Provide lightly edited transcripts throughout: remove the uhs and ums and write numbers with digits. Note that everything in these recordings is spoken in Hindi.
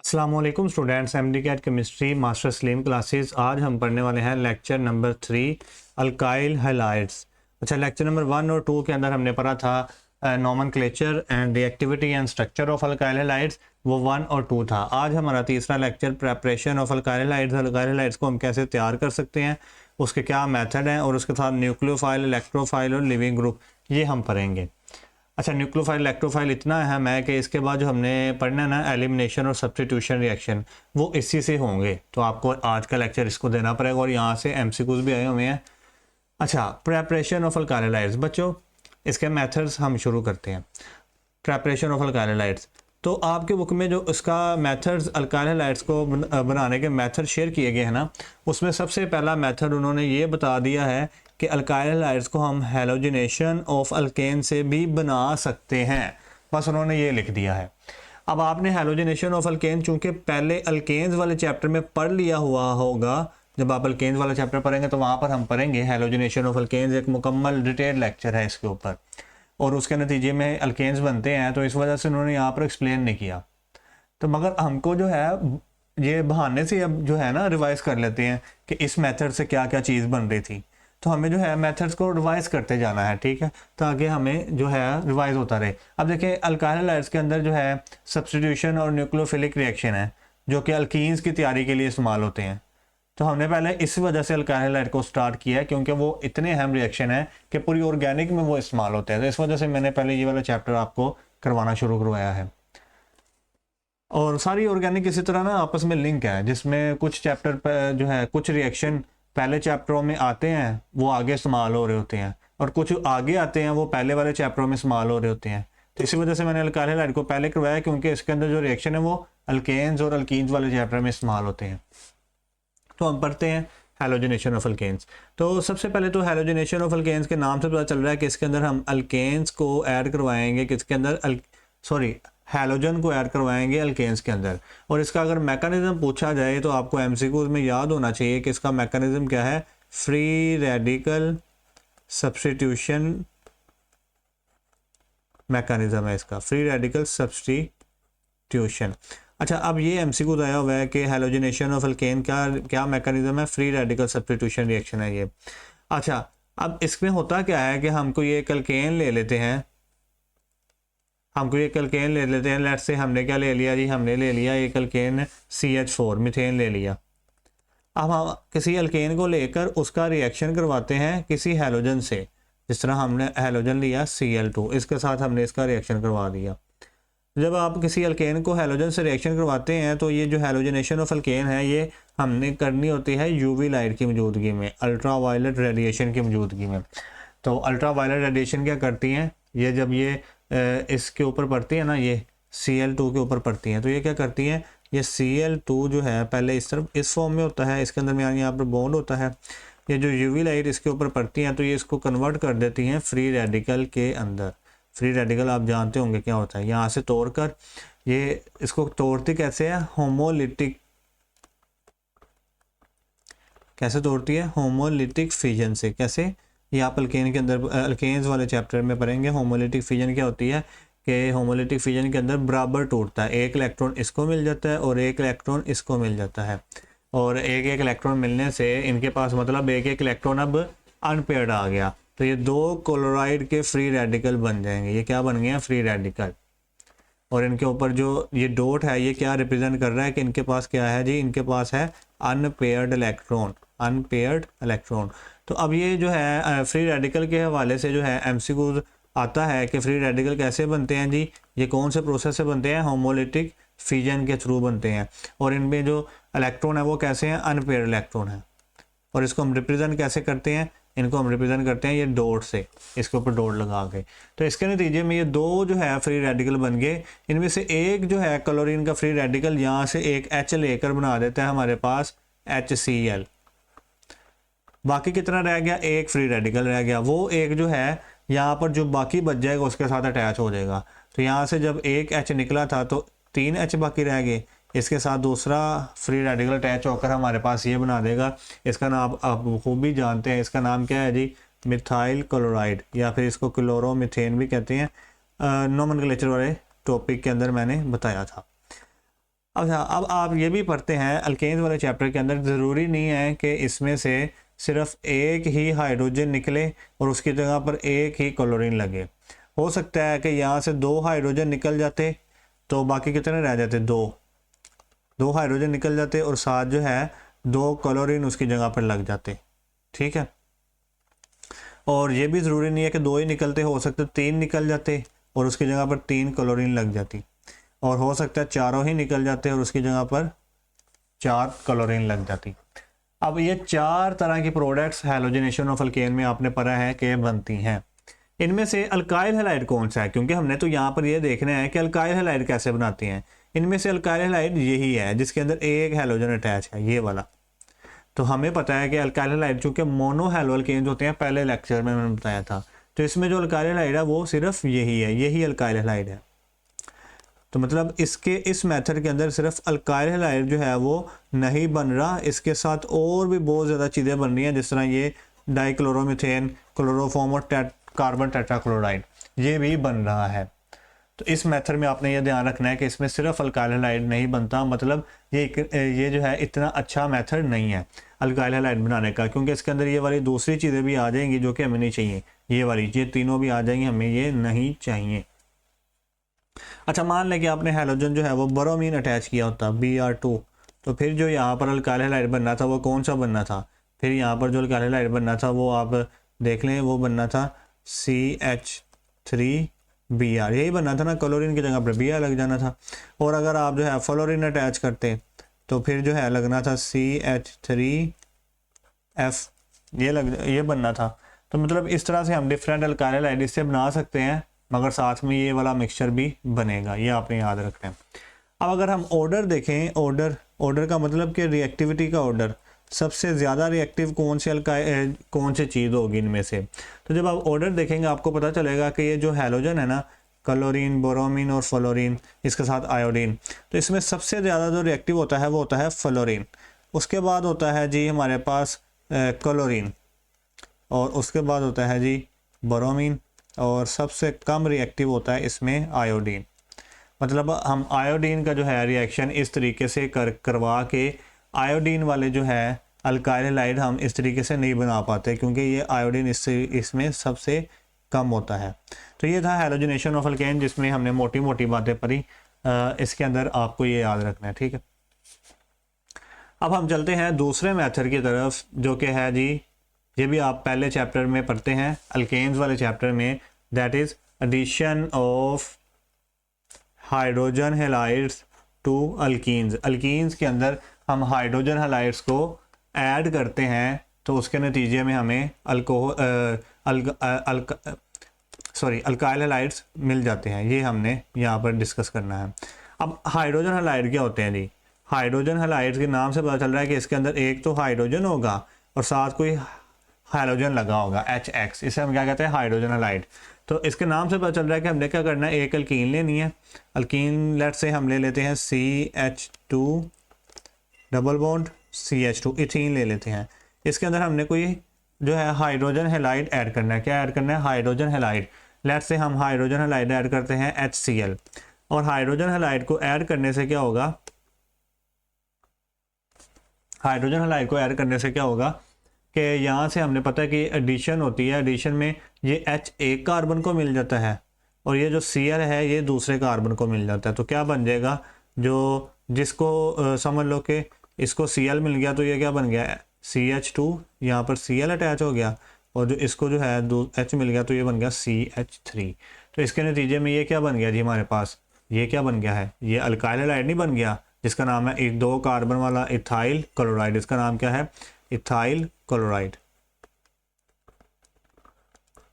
अस्सलाम वालेकुम students, MD cat chemistry master Saleem classes. आज हम पढ़ने वाले हैं लेक्चर नंबर 3 अल्काइल हैलाइड्स। अच्छा, लेक्चर नंबर 1 और 2 के अंदर हमने पढ़ा था nomenclature and reactivity and structure of alkyl halides, वो 1 और 2 था। आज हमारा तीसरा lecture preparation of alkyl halides. Alkyl halides को हम कैसे तैयार कर सकते हैं, उसके क्या मेथड हैं, और उसके साथ न्यूक्लियोफाइल, इलेक्ट्रोफाइल और लिविंग ग्रुप, ये हम पढ़ेंगे। अच्छा, न्यूक्लियोफाइल इलेक्ट्रोफाइल इतना अहम है कि इसके बाद जो हमने पढ़ना है ना, एलिमिनेशन और सब्स्टिट्यूशन रिएक्शन, वो इसी से होंगे। तो आपको आज का लेक्चर इसको देना पड़ेगा और यहाँ से एमसीक्यूज भी आए हुए हैं। अच्छा, प्रेपरेशन ऑफ अल्काइल हैलाइड्स बच्चों, इसके मेथड्स हम शुरू करते हैं। प्रेपरेशन ऑफ अल्काइल हैलाइड्स, तो आपके बुक में जो इसका मेथड्स अल्काइल हैलाइड्स को बनाने के मेथड शेयर किए गए हैं ना, उसमें सबसे पहला मेथड उन्होंने ये बता दिया है कि अल्काइल हैलाइड्स को हम हैलोजिनेशन ऑफ अल्केन से भी बना सकते हैं। बस उन्होंने ये लिख दिया है। अब आपने हैलोजिनेशन ऑफ अल्केन चूंकि पहले अल्केन्स वाले चैप्टर में पढ़ लिया हुआ होगा, जब आप अल्केन्स वाला चैप्टर पढ़ेंगे तो वहाँ पर हम पढ़ेंगे हैलोजिनेशन ऑफ अल्केन्स, एक मुकम्मल डिटेल लेक्चर है इसके ऊपर, और उसके नतीजे में अल्केन्स बनते हैं। तो इस वजह से उन्होंने यहाँ पर एक्सप्लेन नहीं किया। तो मगर हमको जो है ये बहाने से अब जो है ना रिवाइज कर लेते हैं कि इस मेथड से क्या क्या चीज़ बन रही थी। तो हमें जो है मेथड्स को रिवाइज करते जाना है, ठीक है, ताकि हमें जो है रिवाइज होता रहे। अब देखिए, अल्काइल हैलाइड्स के अंदर जो है सब्स्टिट्यूशन और न्यूक्लियोफिलिक रिएक्शन है, जो कि अल्कीन्स की तैयारी के लिए इस्तेमाल होते हैं। तो हमने पहले इस वजह से अल्काइल हैलाइड को स्टार्ट किया है, क्योंकि वो इतने अहम रिएक्शन है कि पूरी ऑर्गेनिक में वो इस्तेमाल होते हैं। तो इस वजह से मैंने पहले ये वाला चैप्टर आपको करवाना शुरू करवाया है। और सारी ऑर्गेनिक इसी तरह ना आपस में लिंक है, जिसमें कुछ चैप्टर पर जो है कुछ रिएक्शन पहले चैप्टरों में आते हैं, वो आगे इस्तेमाल हो रहे होते हैं, और कुछ आगे आते हैं, वो पहले वाले चैप्टरों में इस्तेमाल हो रहे होते हैं। तो इसी वजह से मैंने अल्काइल हैलाइड को पहले करवाया, क्योंकि इसके अंदर जो रिएक्शन है वो अल्केन्स और अल्कीन्स वाले चैप्टर में इस्तेमाल होते हैं। तो हम पढ़ते हैं हैलोजिनेशन ऑफ अल्केन्स। तो सबसे पहले तो हैलोजिनेशन ऑफ अल्केन्स के नाम से पता चल रहा है कि इसके अंदर हम अल्केन्स को ऐड करवाएंगे, किसके अंदर हैलोजन को ऐड करवाएंगे अल्केन्स के अंदर। और इसका अगर मैकेनिज्म पूछा जाए तो आपको एमसीक्यूज में याद होना चाहिए कि इसका मैकेनिज्म क्या है। फ्री रेडिकल सब्स्टिट्यूशन मैकेनिज्म है इसका, फ्री रेडिकल सब्स्टिट्यूशन। अच्छा, अब ये एमसीक्यू आया हुआ है कि हैलोजिनेशन ऑफ अल्केन का क्या मैकेनिज्म है, फ्री रेडिकल सब्स्टिट्यूशन रिएक्शन है ये। अच्छा, अब इसमें होता क्या है कि हमको ये अल्केन ले लेते हैं, लेट्स से हमने क्या ले लिया जी, हमने ले लिया एक अल्केन CH4 मीथेन ले लिया। अब हम किसी अल्केन को लेकर उसका रिएक्शन करवाते हैं किसी हैलोजन से, जिस तरह हमने हैलोजन लिया Cl2, इसके साथ हमने इसका रिएक्शन करवा दिया। जब आप किसी अल्केन को हैलोजन से रिएक्शन करवाते हैं तो ये जो हैलोजिनेशन ऑफ अल्केन है, ये हमने करनी होती है यूवी लाइट की मौजूदगी में, अल्ट्रा वायलेट रेडिएशन की मौजूदगी में। तो अल्ट्रा वायलेट रेडिएशन क्या करती हैं, ये जब ये इसके ऊपर पड़ती है ना, ये Cl2 के ऊपर पड़ती हैं, तो ये क्या करती हैं, ये Cl2 जो है पहले इस तरफ इस फॉर्म में होता है, इसके अंदर में यहाँ पर बॉन्ड होता है। ये जो यूवी लाइट इसके ऊपर पड़ती हैं तो ये इसको कन्वर्ट कर देती हैं फ्री रेडिकल के अंदर। फ्री रेडिकल आप जानते होंगे क्या होता है, यहाँ से तोड़कर ये इसको तोड़ती कैसे है, होमोलिटिक, कैसे तोड़ती है, होमोलिटिक फिजन से। कैसे, ये आप अल्केन के अंदर अल्केन्स वाले चैप्टर में पढ़ेंगे। होमोलिटिक फिजन क्या होती है कि होमोलिटिक फिजन के अंदर बराबर टूटता है, एक इलेक्ट्रॉन इसको मिल जाता है और एक इलेक्ट्रॉन इसको मिल जाता है, और एक एक इलेक्ट्रॉन मिलने से इनके पास मतलब एक एक इलेक्ट्रॉन अब अनपेयर्ड आ गया, तो ये दो क्लोराइड के फ्री रेडिकल बन जाएंगे। ये क्या बन गए हैं, फ्री रेडिकल। और इनके ऊपर जो ये डॉट है, ये क्या रिप्रेजेंट कर रहा है कि इनके पास क्या है जी, इनके पास है अनपेयर्ड इलेक्ट्रॉन, अनपेयर्ड इलेक्ट्रॉन। तो अब ये जो है फ्री रेडिकल के हवाले से जो है एमसीक्यू आता है कि फ्री रेडिकल कैसे बनते हैं जी, ये कौन से प्रोसेस से बनते हैं, होमोलिटिक फिजन के थ्रू बनते हैं। और इनमें जो इलेक्ट्रॉन है वो कैसे हैं, अनपेयर्ड इलेक्ट्रॉन है। और इसको हम रिप्रेजेंट कैसे करते हैं, इनको हम रिप्रेजेंट करते हैं ये डॉट से, इसके ऊपर डॉट लगा के। तो इसके नतीजे में ये दो जो है फ्री रेडिकल बन गए। इनमें से एक जो है क्लोरीन का फ्री रेडिकल यहाँ से एक H लेकर बना देता है हमारे पास HCl। बाकी कितना रह गया, एक फ्री रेडिकल रह गया। वो एक जो है यहाँ पर जो बाकी बच जाएगा उसके साथ अटैच हो जाएगा। तो यहाँ से जब एक H निकला था तो 3 H बाकी रह गए, इसके साथ दूसरा फ्री रेडिकल अटैच होकर हमारे पास ये बना देगा। इसका नाम आप खूब भी जानते हैं, इसका नाम क्या है जी, मिथाइल क्लोराइड, या फिर इसको क्लोरोमीथेन भी कहते हैं। नोमेनक्लेचर वाले टॉपिक के अंदर मैंने बताया था। अच्छा, अब आप ये भी पढ़ते हैं अल्केन्स वाले चैप्टर के अंदर, ज़रूरी नहीं है कि इसमें से सिर्फ एक ही हाइड्रोजन निकले और उसकी जगह पर एक ही क्लोरीन लगे। हो सकता है कि यहाँ से 2 हाइड्रोजन निकल जाते तो बाकी कितने रह जाते, 2 हाइड्रोजन निकल जाते और साथ जो है 2 क्लोरीन उसकी जगह पर लग जाते। ठीक है, और ये भी ज़रूरी नहीं है कि 2 ही निकलते, हो सकते 3 निकल जाते और उसकी जगह पर 3 क्लोरीन लग जाती, और हो सकता है चारों ही निकल जाते और उसकी जगह पर 4 क्लोरीन लग जाती। अब ये 4 तरह की प्रोडक्ट्स हैलोजिनेशन ऑफ अल्केन में आपने पढ़ा है कि बनती हैं। इनमें से अल्काइल हैलाइड कौन सा है, क्योंकि हमने तो यहाँ पर ये देखना है कि अल्काइल हैलाइड कैसे बनाते हैं। इनमें से अल्काइल हैलाइड यही है जिसके अंदर एक हैलोजन अटैच है, ये वाला। तो हमें पता है कि अल्काइल हैलाइड चूंकि मोनो हैलो अल्केन्स होते हैं, पहले लेक्चर में मैंने बताया था, तो इसमें जो अल्काइल हैलाइड है वो सिर्फ यही है, यही अल्काइल हैलाइड है। तो मतलब इसके इस मेथड के अंदर सिर्फ अल्काइल हैलाइड जो है वो नहीं बन रहा, इसके साथ और भी बहुत ज़्यादा चीज़ें बन रही हैं, जिस तरह ये डाइक्लोरोमीथेन, क्लोरोफॉर्म और कार्बन टेट्राक्लोराइड, ये भी बन रहा है। तो इस मेथड में आपने ये ध्यान रखना है कि इसमें सिर्फ अल्काइल हैलाइड नहीं बनता, मतलब ये जो है इतना अच्छा मेथड नहीं है अल्काइल हैलाइड बनाने का, क्योंकि इसके अंदर ये वाली दूसरी चीज़ें भी आ जाएंगी जो कि हमें नहीं चाहिए, ये तीनों भी आ जाएंगी, हमें ये नहीं चाहिए। अच्छा, मान लें कि आपने हैलोजन जो है वो ब्रोमीन अटैच किया होता Br2, तो फिर जो यहाँ पर अल्काइल हैलाइड बनना था वो कौन सा बनना था, फिर यहाँ पर जो अल्काइल हैलाइड बनना था वो आप देख लें, वो बनना था CH3Br, यही बनना था ना, क्लोरीन की जगह पर Br लग जाना था। और अगर आप जो है फ्लोरीन अटैच करते तो फिर जो है लगना था CH3F, ये बनना था। तो मतलब इस तरह से हम डिफरेंट अल्काइल हैलाइड इससे बना सकते हैं, मगर साथ में ये वाला मिक्सचर भी बनेगा, ये आपने याद रखना है। अब अगर हम ऑर्डर देखें, ऑर्डर का मतलब कि रिएक्टिविटी का ऑर्डर, सबसे ज़्यादा रिएक्टिव कौन सी चीज़ होगी इनमें से। तो जब आप ऑर्डर देखेंगे आपको पता चलेगा कि ये जो हैलोजन है ना, क्लोरीन, बोरोमीन और फ्लोरीन, इसके साथ आयोडीन, तो इसमें सबसे ज़्यादा जो रिएक्टिव होता है वो होता है फ्लोरीन। उसके बाद होता है जी हमारे पास क्लोरीन, और उसके बाद होता है जी बोरोमीन, और सबसे कम रिएक्टिव होता है इसमें आयोडीन। मतलब हम आयोडीन का जो है रिएक्शन इस तरीके से करवा के आयोडीन वाले जो है अल्काइल हैलाइड हम इस तरीके से नहीं बना पाते, क्योंकि ये आयोडीन इसमें सबसे कम होता है। तो ये था हैलोजिनेशन ऑफ अल्केन, जिसमें हमने मोटी मोटी बातें पढ़ी, इसके अंदर आपको ये याद रखना है, ठीक है। अब हम चलते हैं दूसरे मेथड की तरफ, जो कि है जी, ये भी आप पहले चैप्टर में पढ़ते हैं अल्केन्स वाले चैप्टर में, that is addition of hydrogen halides to alkenes. Alkenes के अंदर हम हाइड्रोजन हैलाइड्स को ऐड करते हैं, तो उसके नतीजे में हमें अल्काइल हैलाइड्स मिल जाते हैं। ये हमने यहाँ पर डिस्कस करना है। अब हाइड्रोजन हैलाइड क्या होते हैं जी, हाइड्रोजन हैलाइड्स के नाम से पता चल रहा है कि इसके अंदर एक तो हाइड्रोजन होगा और साथ कोई हाइड्रोजन लगा होगा HX, इसे हम क्या कहते हैं, हाइड्रोजन हैलाइड। तो इसके नाम से पता चल रहा है कि हमने क्या करना है, एक अल्कीन लेनी है। अल्कीन लेट से हम ले लेते हैं CH2 double bond CH2, ethene ले लेते हैं। इसके अंदर हमने कोई जो है हाइड्रोजन हैलाइड ऐड करना है। क्या ऐड करना है, हाइड्रोजन हैलाइड। लेट से हम हाइड्रोजन हैलाइड ऐड करते हैं HCl, और हाइड्रोजन हैलाइड को ऐड करने से क्या होगा, हाइड्रोजन हैलाइड को ऐड करने से क्या होगा कि यहाँ से हमने पता है कि एडिशन होती है, एडिशन में ये H एक कार्बन को मिल जाता है और ये जो Cl है ये दूसरे कार्बन को मिल जाता है। तो क्या बन जाएगा, जो जिसको समझ लो कि इसको Cl मिल गया तो ये क्या बन गया, CH2, यहाँ पर Cl अटैच हो गया, और जो इसको जो है H मिल गया तो ये बन गया CH3। तो इसके नतीजे में ये क्या बन गया जी हमारे पास, ये क्या बन गया है, ये अल्काइल हैलाइड नहीं बन गया, जिसका नाम है 2 कार्बन वाला इथाइल क्लोराइड। इसका नाम क्या है, इथाइल क्लोराइड।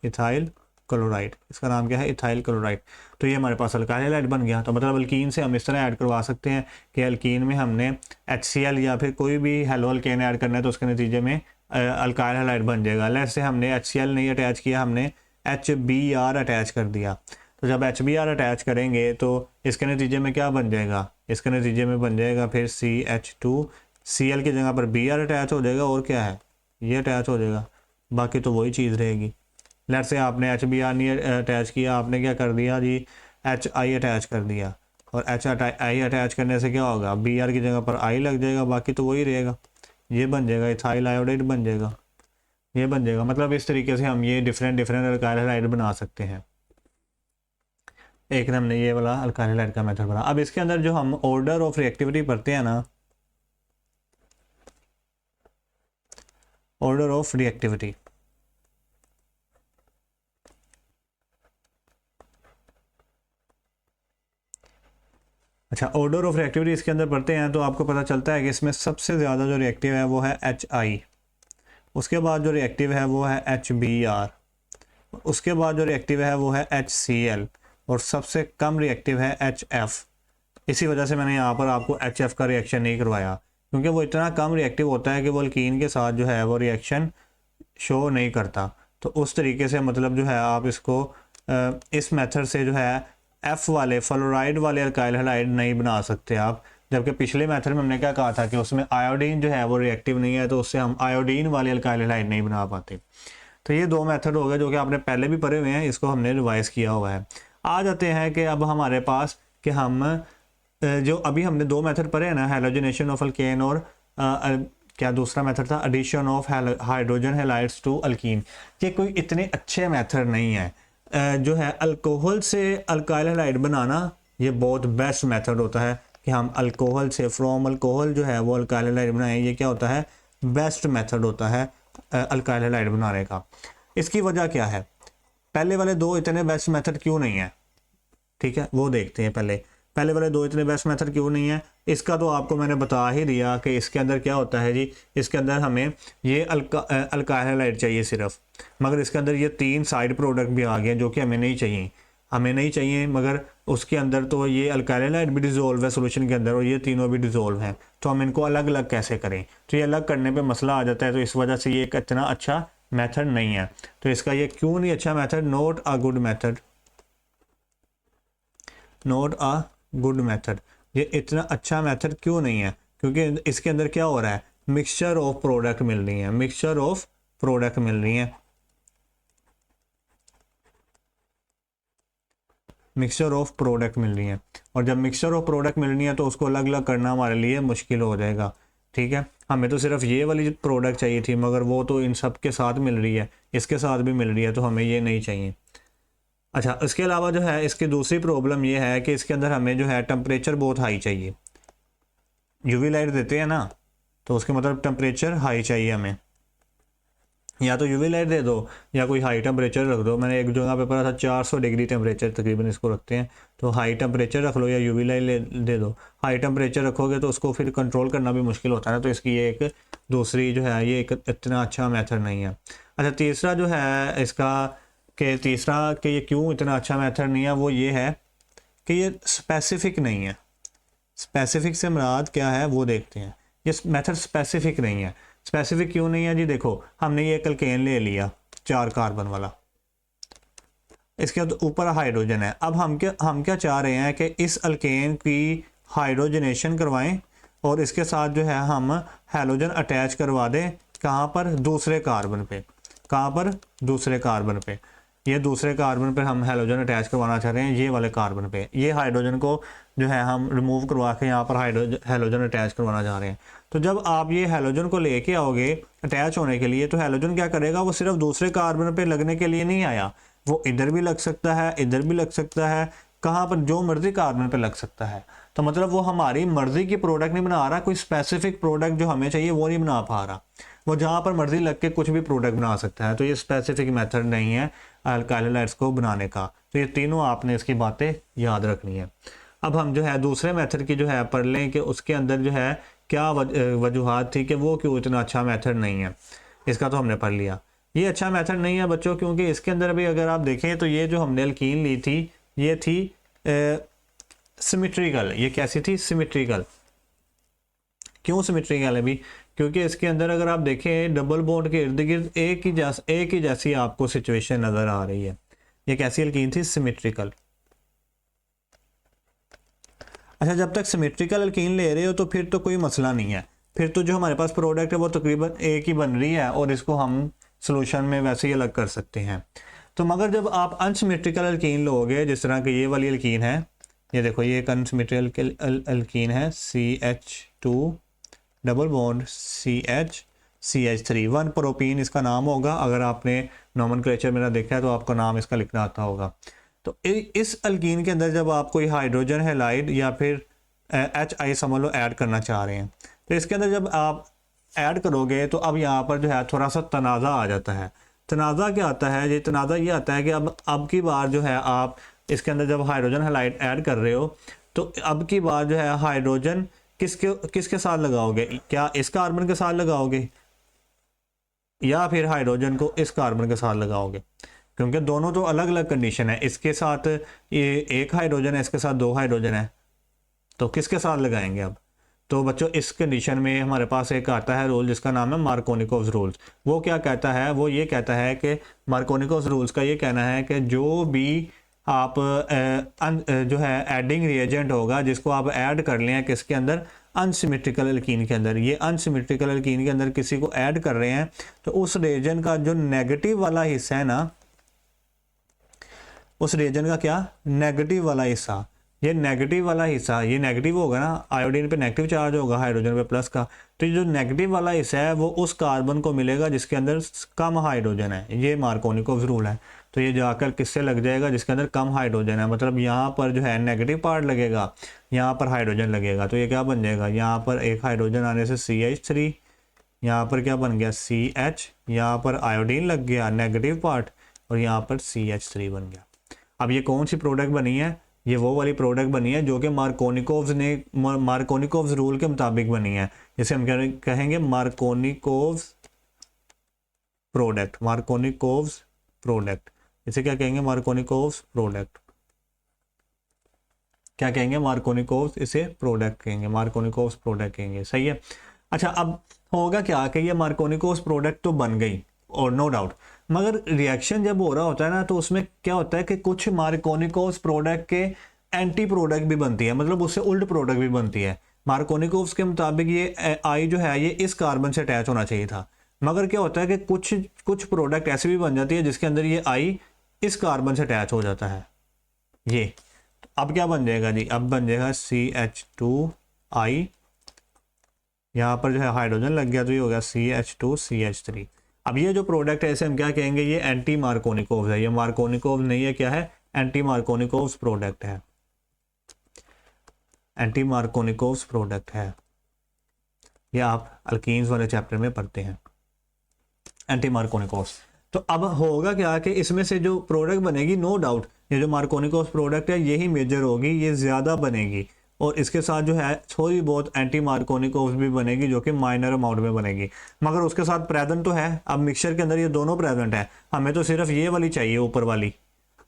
इथाइल क्लोराइड, इसका नाम क्या है, इथाइल क्लोराइड। तो ये हमारे पास अल्काइल हैलाइड बन गया। तो मतलब अल्कीन से हम इस तरह ऐड करवा सकते हैं कि अल्कीन में हमने HCl या फिर कोई भी हैलो अल्केन ऐड करना है, तो उसके नतीजे में अल्काइल हैलाइड बन जाएगा। लेट से हमने HCl नहीं अटैच किया, हमने HBr अटैच कर दिया। तो जब HBr अटैच करेंगे तो इसके नतीजे में क्या बन जाएगा, इसके नतीजे में बन जाएगा फिर CH2, Cl की जगह पर Br अटैच हो जाएगा, और क्या है, ये अटैच हो जाएगा, बाकी तो वही चीज़ रहेगी। लेट से आपने HBr नहीं अटैच किया, आपने क्या कर दिया जी, HI अटैच कर दिया, और एच आई अटैच करने से क्या होगा, बी आर की जगह पर आई लग जाएगा, बाकी तो वही रहेगा, ये बन जाएगा इथाइल आयोडाइड बन जाएगा, ये बन जाएगा। मतलब इस तरीके से हम ये डिफरेंट डिफरेंट अल्काइल हैलाइड बना सकते हैं। एक हमने ये वाला अल्काइल हैलाइड का मेथड बना। अब इसके अंदर जो हम ऑर्डर ऑफ रिएक्टिविटी पढ़ते हैं ना, ऑर्डर ऑफ रिएक्टिविटी, अच्छा ऑर्डर ऑफ रिएक्टिविटी इसके अंदर पढ़ते हैं तो आपको पता चलता है कि इसमें सबसे ज़्यादा जो रिएक्टिव है वो है एच आई, उसके बाद जो रिएक्टिव है वो है एच बी आर, उसके बाद जो रिएक्टिव है वो है एच सी एल, और सबसे कम रिएक्टिव है एच एफ। इसी वजह से मैंने यहाँ पर आपको एच एफ का रिएक्शन नहीं करवाया, क्योंकि वो इतना कम रिएक्टिव होता है कि वो अल्कीन के साथ जो है वो रिएक्शन शो नहीं करता। तो उस तरीके से मतलब जो है आप इसको इस मेथड से जो है एफ वाले फ्लोराइड वाले अल्काइल हैलाइड नहीं बना सकते आप। जबकि पिछले मेथड में हमने क्या कहा था कि उसमें आयोडीन जो है वो रिएक्टिव नहीं है, तो उससे हम आयोडीन वाले अल्काइल हैलाइड नहीं बना पाते। तो ये दो मेथड हो गए जो कि आपने पहले भी पढ़े हुए हैं, इसको हमने रिवाइज किया हुआ है। आ जाते हैं कि अब हमारे पास कि हम जो अभी हमने दो मेथड पढ़े हैं ना, हेलोजिनेशन ऑफ अल्केन और क्या दूसरा मेथड था, addition of hydrogen halides to alkene. ये कोई इतने अच्छे मेथड नहीं है। जो है अल्कोहल से अल्काइल हैलाइड बनाना ये बहुत बेस्ट मेथड होता है कि हम अल्कोहल से फ्रॉम अल्कोहल जो है वो अल्काइल हैलाइड बनाएं। ये क्या होता है, बेस्ट मेथड होता है अल्काइल हैलाइड बनाने का। इसकी वजह क्या है, पहले वाले दो इतने बेस्ट मेथड क्यों नहीं है, ठीक है वो देखते हैं। पहले वाले दो इतने बेस्ट मेथड क्यों नहीं है, इसका तो आपको मैंने बता ही दिया कि इसके अंदर क्या होता है जी, इसके अंदर हमें ये अल्काइल हैलाइड चाहिए सिर्फ, मगर इसके अंदर ये तीन साइड प्रोडक्ट भी आ गए जो कि हमें नहीं चाहिए, मगर उसके अंदर तो ये अल्काइल हैलाइड भी डिजोल्व है सोल्यूशन के अंदर और ये तीनों भी डिजोल्व हैं। तो हम इनको अलग अलग कैसे करें, तो ये अलग करने पे मसला आ जाता है। तो इस वजह से ये एक इतना अच्छा मेथड नहीं है। तो इसका ये क्यों नहीं अच्छा method, not a good method, not a good method. ये इतना अच्छा मेथड क्यों नहीं है, क्योंकि इसके अंदर क्या हो रहा है, मिक्सचर ऑफ प्रोडक्ट मिल रही है, मिक्सचर ऑफ प्रोडक्ट मिल रही है, मिक्सचर ऑफ प्रोडक्ट मिल रही है। और जब मिक्सचर ऑफ प्रोडक्ट मिल रही है तो उसको अलग अलग करना हमारे लिए मुश्किल हो जाएगा, ठीक है। हमें तो सिर्फ ये वाली प्रोडक्ट चाहिए थी, मगर वो तो इन सब के साथ मिल रही है, इसके साथ भी मिल रही है, तो हमें ये नहीं चाहिए। अच्छा इसके अलावा जो है इसकी दूसरी प्रॉब्लम ये है कि इसके अंदर हमें जो है टेम्परेचर बहुत हाई चाहिए। यूवी लाइट देते हैं ना, तो उसके मतलब टेम्परेचर हाई चाहिए हमें, या तो यूवी लाइट दे दो या कोई हाई टेम्परेचर रख दो। मैंने एक जगह पे पढ़ा था 400 डिग्री टेम्परेचर तकरीबन इसको रखते हैं, तो हाई टेम्परेचर रख लो या यूवी लाइट दे दो। हाई टेम्परेचर रखोगे तो उसको फिर कंट्रोल करना भी मुश्किल होता है ना, तो इसकी ये एक दूसरी जो है ये एक इतना अच्छा मेथड नहीं है। अच्छा तीसरा जो है इसका कि ये क्यों इतना अच्छा मेथड नहीं है, वो ये है कि ये स्पेसिफिक नहीं है। स्पेसिफिक से मुराद क्या है वो देखते हैं। ये मेथड स्पेसिफिक नहीं है। स्पेसिफिक क्यों नहीं है जी, देखो हमने ये अल्केन ले लिया 4 कार्बन वाला, इसके ऊपर हाइड्रोजन है। अब हम क्या चाह रहे हैं कि इस अल्केन की हाइड्रोजनेशन करवाएं और इसके साथ जो है हम हैलोजन अटैच करवा दें। कहाँ पर, दूसरे कार्बन पे। कहाँ पर, दूसरे कार्बन पे। ये दूसरे कार्बन पर हम हैलोजन अटैच करवाना चाह रहे हैं, ये वाले कार्बन पे। ये हाइड्रोजन को जो है हम रिमूव करवा के यहाँ पर हैलोजन अटैच करवाना चाह रहे हैं। तो जब आप ये हैलोजन को लेके आओगे अटैच होने के लिए, तो हैलोजन क्या करेगा, वो सिर्फ दूसरे कार्बन पे लगने के लिए नहीं आया, वो इधर भी लग सकता है, इधर भी लग सकता है, कहाँ पर, जो मर्जी कार्बन पे लग सकता है। तो मतलब वो हमारी मर्जी की प्रोडक्ट नहीं बना रहा, कोई स्पेसिफिक प्रोडक्ट जो हमें चाहिए वो नहीं बना पा रहा, वो जहाँ पर मर्जी लग के कुछ भी प्रोडक्ट बना सकता है। तो ये स्पेसिफिक मेथड नहीं है अल्काइल हैलाइड्स को बनाने का। तो ये तीनों आपने इसकी बातें याद रखनी है। अब हम जो है दूसरे मेथड की जो है पढ़ लें कि उसके अंदर जो है क्या वजूहात थी कि वो क्यों इतना अच्छा मेथड नहीं है। इसका तो हमने पढ़ लिया। ये अच्छा मेथड नहीं है बच्चों, क्योंकि इसके अंदर भी अगर आप देखें तो ये जो हमने अल्कीन ली थी ये थी सिमेट्रिकल। ये कैसी थी, सिमेट्रिकल। क्यों सिमेट्रिकल है भी, क्योंकि इसके अंदर अगर आप देखें डबल बॉन्ड के इर्द गिर्द एक ही जैसी आपको सिचुएशन नजर आ रही है। ये कैसी अल्कीन थी, सिमेट्रिकल। अच्छा जब तक सिमेट्रिकल अल्कीन ले रहे हो तो फिर तो कोई मसला नहीं है, फिर तो जो हमारे पास प्रोडक्ट है वो तकरीबन एक ही बन रही है और इसको हम सोल्यूशन में वैसे ही अलग कर सकते हैं। तो मगर जब आप अनसिमेट्रिकल अल्कीन लोगे, जिस तरह की ये वाली अल्कीन है, ये देखो ये एक अनसिमेट्रिकल अल्कीन है, CH2 double bond CH3 1 propene इसका नाम होगा। अगर आपने नोमेनक्लेचर मेरा देखा है तो आपको नाम इसका लिखना आता होगा। तो इस अल्कीन के अंदर जब आप कोई हाइड्रोजन हैलाइड या फिर HI समझ लो ऐड करना चाह रहे हैं, तो इसके अंदर जब आप ऐड करोगे तो अब यहाँ पर जो है थोड़ा सा तनाज़ा आ जाता है। तनाज़ा क्या आता है? ये तनाज़ा ये आता है कि अब की बार जो है आप इसके अंदर जब हाइड्रोजन हैलाइड ऐड कर रहे हो तो अब की बार जो है हाइड्रोजन किसके साथ लगाओगे? क्या इस कार्बन के साथ लगाओगे या फिर हाइड्रोजन को इस कार्बन के साथ लगाओगे? क्योंकि दोनों तो अलग अलग कंडीशन है। इसके साथ ये एक हाइड्रोजन है, इसके साथ 2 हाइड्रोजन है, तो किसके साथ लगाएंगे अब? तो बच्चों इस कंडीशन में हमारे पास एक आता है रूल जिसका नाम है मार्कोनिकोव्स रूल्स। वो क्या कहता है? वो ये कहता है कि मार्कोनिकोव्स रूल्स का ये कहना है कि जो भी आप जो है एडिंग रिएजेंट होगा जिसको आप ऐड कर लें किसके अंदर? अनसिमेट्रिकल अल्कीन के अंदर। ये अनसिमेट्रिकल अल्कीन के अंदर किसी को ऐड कर रहे हैं तो उस रिएजेंट का जो नेगेटिव वाला हिस्सा है ना, उस रिएजेंट का क्या? नेगेटिव वाला हिस्सा। ये नेगेटिव वाला हिस्सा ये नेगेटिव होगा ना, आयोडीन पे नेगेटिव चार्ज होगा, हाइड्रोजन पे प्लस का। तो ये जो नेगेटिव वाला हिस्सा है वो उस कार्बन को मिलेगा जिसके अंदर कम हाइड्रोजन है। ये मार्कोनिकोव्स रूल है। तो ये जाकर किससे लग जाएगा? जिसके अंदर कम हाइड्रोजन है। मतलब यहाँ पर जो है नेगेटिव पार्ट लगेगा, यहाँ पर हाइड्रोजन लगेगा। तो ये क्या बन जाएगा? यहाँ पर एक हाइड्रोजन आने से CH3, यहाँ पर क्या बन गया? CH, यहाँ पर आयोडीन लग गया नेगेटिव पार्ट और यहाँ पर CH3 बन गया। अब ये कौन सी प्रोडक्ट बनी है? ये वो वाली प्रोडक्ट बनी है जो कि मार्कोनिकोव्स रूल के मुताबिक बनी है, जिसे हम कहेंगे मार्कोनिकोव्स प्रोडक्ट। मार्कोनिकोव्स प्रोडक्ट इसे क्या कहेंगे? Markovnikov's product. क्या कहेंगे? मार्कोनिकोव्स, इसे प्रोडक्ट कहेंगे, मार्कोनिकोव्स प्रोडक्ट कहेंगे। सही है। अच्छा, अब होगा क्या कि ये मार्कोनिकोव्स प्रोडक्ट तो बन गई और नो डाउट, मगर रिएक्शन जब हो रहा होता है ना तो उसमें क्या होता है कि कुछ मार्कोनिकोव्स प्रोडक्ट के एंटी प्रोडक्ट भी बनती है, मतलब उससे उल्ट प्रोडक्ट भी बनती है। मार्कोनिकोव्स के मुताबिक ये आई जो है ये इस कार्बन से अटैच होना चाहिए था, मगर क्या होता है कि कुछ प्रोडक्ट ऐसे भी बन जाती है जिसके अंदर ये आई इस कार्बन से अटैच हो जाता है। ये अब क्या बन जाएगा जी? अब बन जाएगा CH2I, यहाँ पर जो है हाइड्रोजन लग गया तो ये हो गया CH2 CH3। अब ये जो प्रोडक्ट है इसे हम क्या कहेंगे? ये एंटी मार्कोनिकोव्स है। ये मार्कोनिकोव्स नहीं है, क्या है? एंटी मार्कोनिकोव्स प्रोडक्ट है। एंटी मार्कोनिकोव्स प्रोडक्ट है। ये आप अल्कीन्स वाले चैप्टर में पढ़ते हैं, एंटी मार्कोनिकोव्स। तो अब होगा क्या कि इसमें से जो प्रोडक्ट बनेगी, नो डाउट ये जो मार्कोनिकोव्स प्रोडक्ट है यही मेजर होगी, ये ज़्यादा बनेगी, और इसके साथ जो है थोड़ी बहुत एंटी मार्कोनिकोव्स भी बनेगी जो कि माइनर अमाउंट में बनेगी, मगर उसके साथ प्रेजेंट तो है। अब मिक्सचर के अंदर ये दोनों प्रेजेंट है, हमें तो सिर्फ ये वाली चाहिए ऊपर वाली,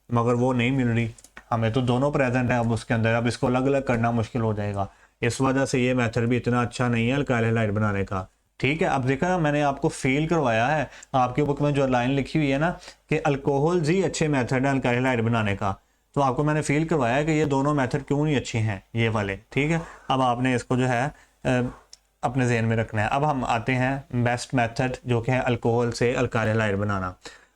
मगर वो नहीं मिल रही, हमें तो दोनों प्रेजेंट है अब उसके अंदर। अब इसको अलग अलग करना मुश्किल हो जाएगा, इस वजह से ये मेथड भी इतना अच्छा नहीं है अल्काइल हैलाइड बनाने का। ठीक है, अब देखा मैंने आपको फील करवाया है, आपकी बुक में जो लाइन लिखी हुई है ना कि अल्कोहल्स ही अच्छे मेथड है अल्काइल हैलाइड बनाने का, तो आपको मैंने फील करवाया कि ये दोनों मेथड क्यों नहीं अच्छे हैं ये वाले। ठीक है, अब आपने इसको जो है अपने जहन में रखना है। अब हम आते हैं बेस्ट मेथड जो कि है अल्कोहल से अल्काइल हैलाइड बनाना।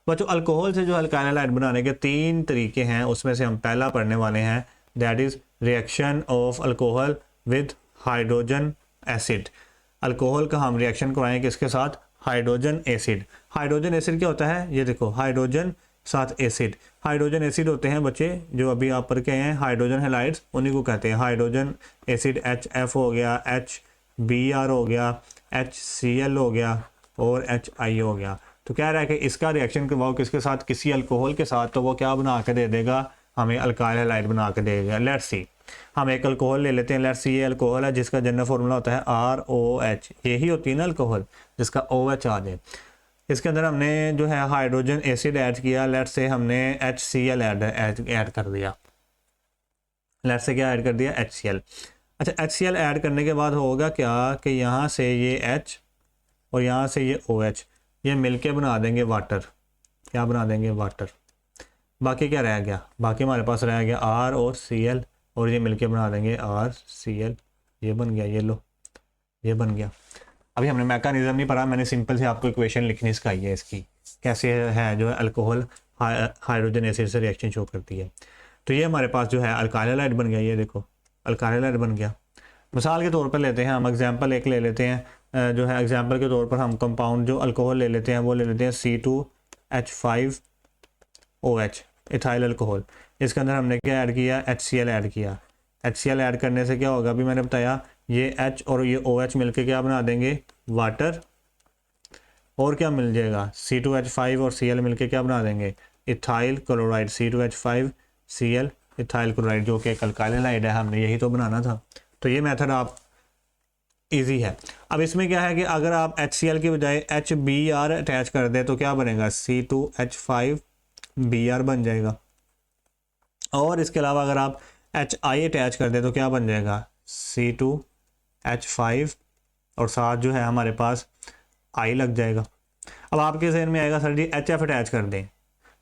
बच्चों अल्कोहल से जो अल्काइल हैलाइड बनाने के 3 तरीके हैं, उसमें से हम पहला पढ़ने वाले हैं, that is reaction of alcohol with hydrogen acid. Alcohol का हम रिएक्शन करवाएं किसके साथ? Hydrogen acid. हाइड्रोजन एसिड क्या होता है? ये देखो, हाइड्रोजन साथ एसिड। हाइड्रोजन एसिड होते हैं बच्चे जो अभी आप पढ़ के आए हैं, हाइड्रोजन हैलाइड्स, उन्हीं को कहते हैं हाइड्रोजन एसिड। HF हो गया, HBr हो गया, HCl हो गया और HI हो गया। तो कह रहा है कि इसका रिएक्शन करवाओ किसके साथ? किसी अल्कोहल के साथ, तो वो क्या बना के दे देगा? हमें अल्काइल हैलाइड बना के दे देगा। लेट्स सी, हम एक अल्कोहल ले लेते हैं। लेट्स सी ये अल्कोहल है जिसका जनरल फार्मूला होता है ROH। यही होती है ना अल्कोहल जिसका OH आ जाए। इसके अंदर हमने जो है हाइड्रोजन एसिड ऐड किया, लेट्स से हमने HCl ऐड कर दिया। लेट्स से क्या ऐड कर दिया? HCl। अच्छा, HCl ऐड करने के बाद होगा क्या कि यहाँ से ये H और यहाँ से ये OH ये मिलके बना देंगे वाटर। क्या बना देंगे? वाटर। बाकी क्या रह गया? बाकी हमारे पास रह गया R और Cl, और ये मिलके बना देंगे RCl। ये बन गया, ये लो, ये बन गया। अभी हमने मैकेनिज्म नहीं पढ़ा, मैंने सिंपल से आपको इक्वेशन लिखनी सिखाई है इसकी, कैसे है जो है अल्कोहल हाइड्रोजन एसिड से रिएक्शन शो करती है। तो ये हमारे पास जो है अल्काइल हैलाइड बन गया। ये देखो अल्काइल हैलाइड बन गया। मिसाल के तौर पर लेते हैं हम एग्जांपल एक ले लेते हैं, जो है एग्जांपल के तौर पर हम कंपाउंड जो अल्कोहल ले लेते हैं वो ले लेते हैं C2H5OH इथाइल अल्कोहल। इसके अंदर हमने क्या ऐड किया, HCl ऐड किया। HCl ऐड करने से क्या होगा, अभी मैंने बताया ये H और ये OH मिलके क्या बना देंगे, वाटर। और क्या मिल जाएगा, C2H5 और Cl मिलके क्या बना देंगे, ethyl chloride. C2H5Cl ethyl chloride जो कि एक अल्काइल हैलाइड है, हमने यही तो बनाना था। तो ये मेथड आप इजी है। अब इसमें क्या है कि अगर आप HCl की बजाय HBr अटैच कर दें तो क्या बनेगा, C2H5Br बन जाएगा। और इसके अलावा अगर आप HI अटैच कर दें तो क्या बन जाएगा, C2H5 और साथ जो है हमारे पास I लग जाएगा। अब आपके जहन में आएगा सर जी HF अटैच कर दें,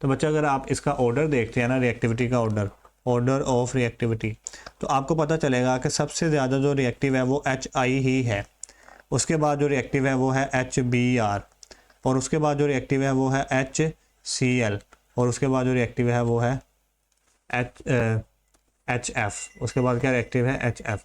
तो बच्चा अगर आप इसका ऑर्डर देखते हैं ना, रिएक्टिविटी का ऑर्डर ऑफ रिएक्टिविटी, तो आपको पता चलेगा कि सबसे ज़्यादा जो रिएक्टिव है वो HI ही है। उसके बाद जो रिएक्टिव है वो है HBr, और उसके बाद जो रिएक्टिव है वो है HCl, और उसके बाद जो रिएक्टिव है वो है HF। उसके बाद क्या रिएक्टिव है, HF।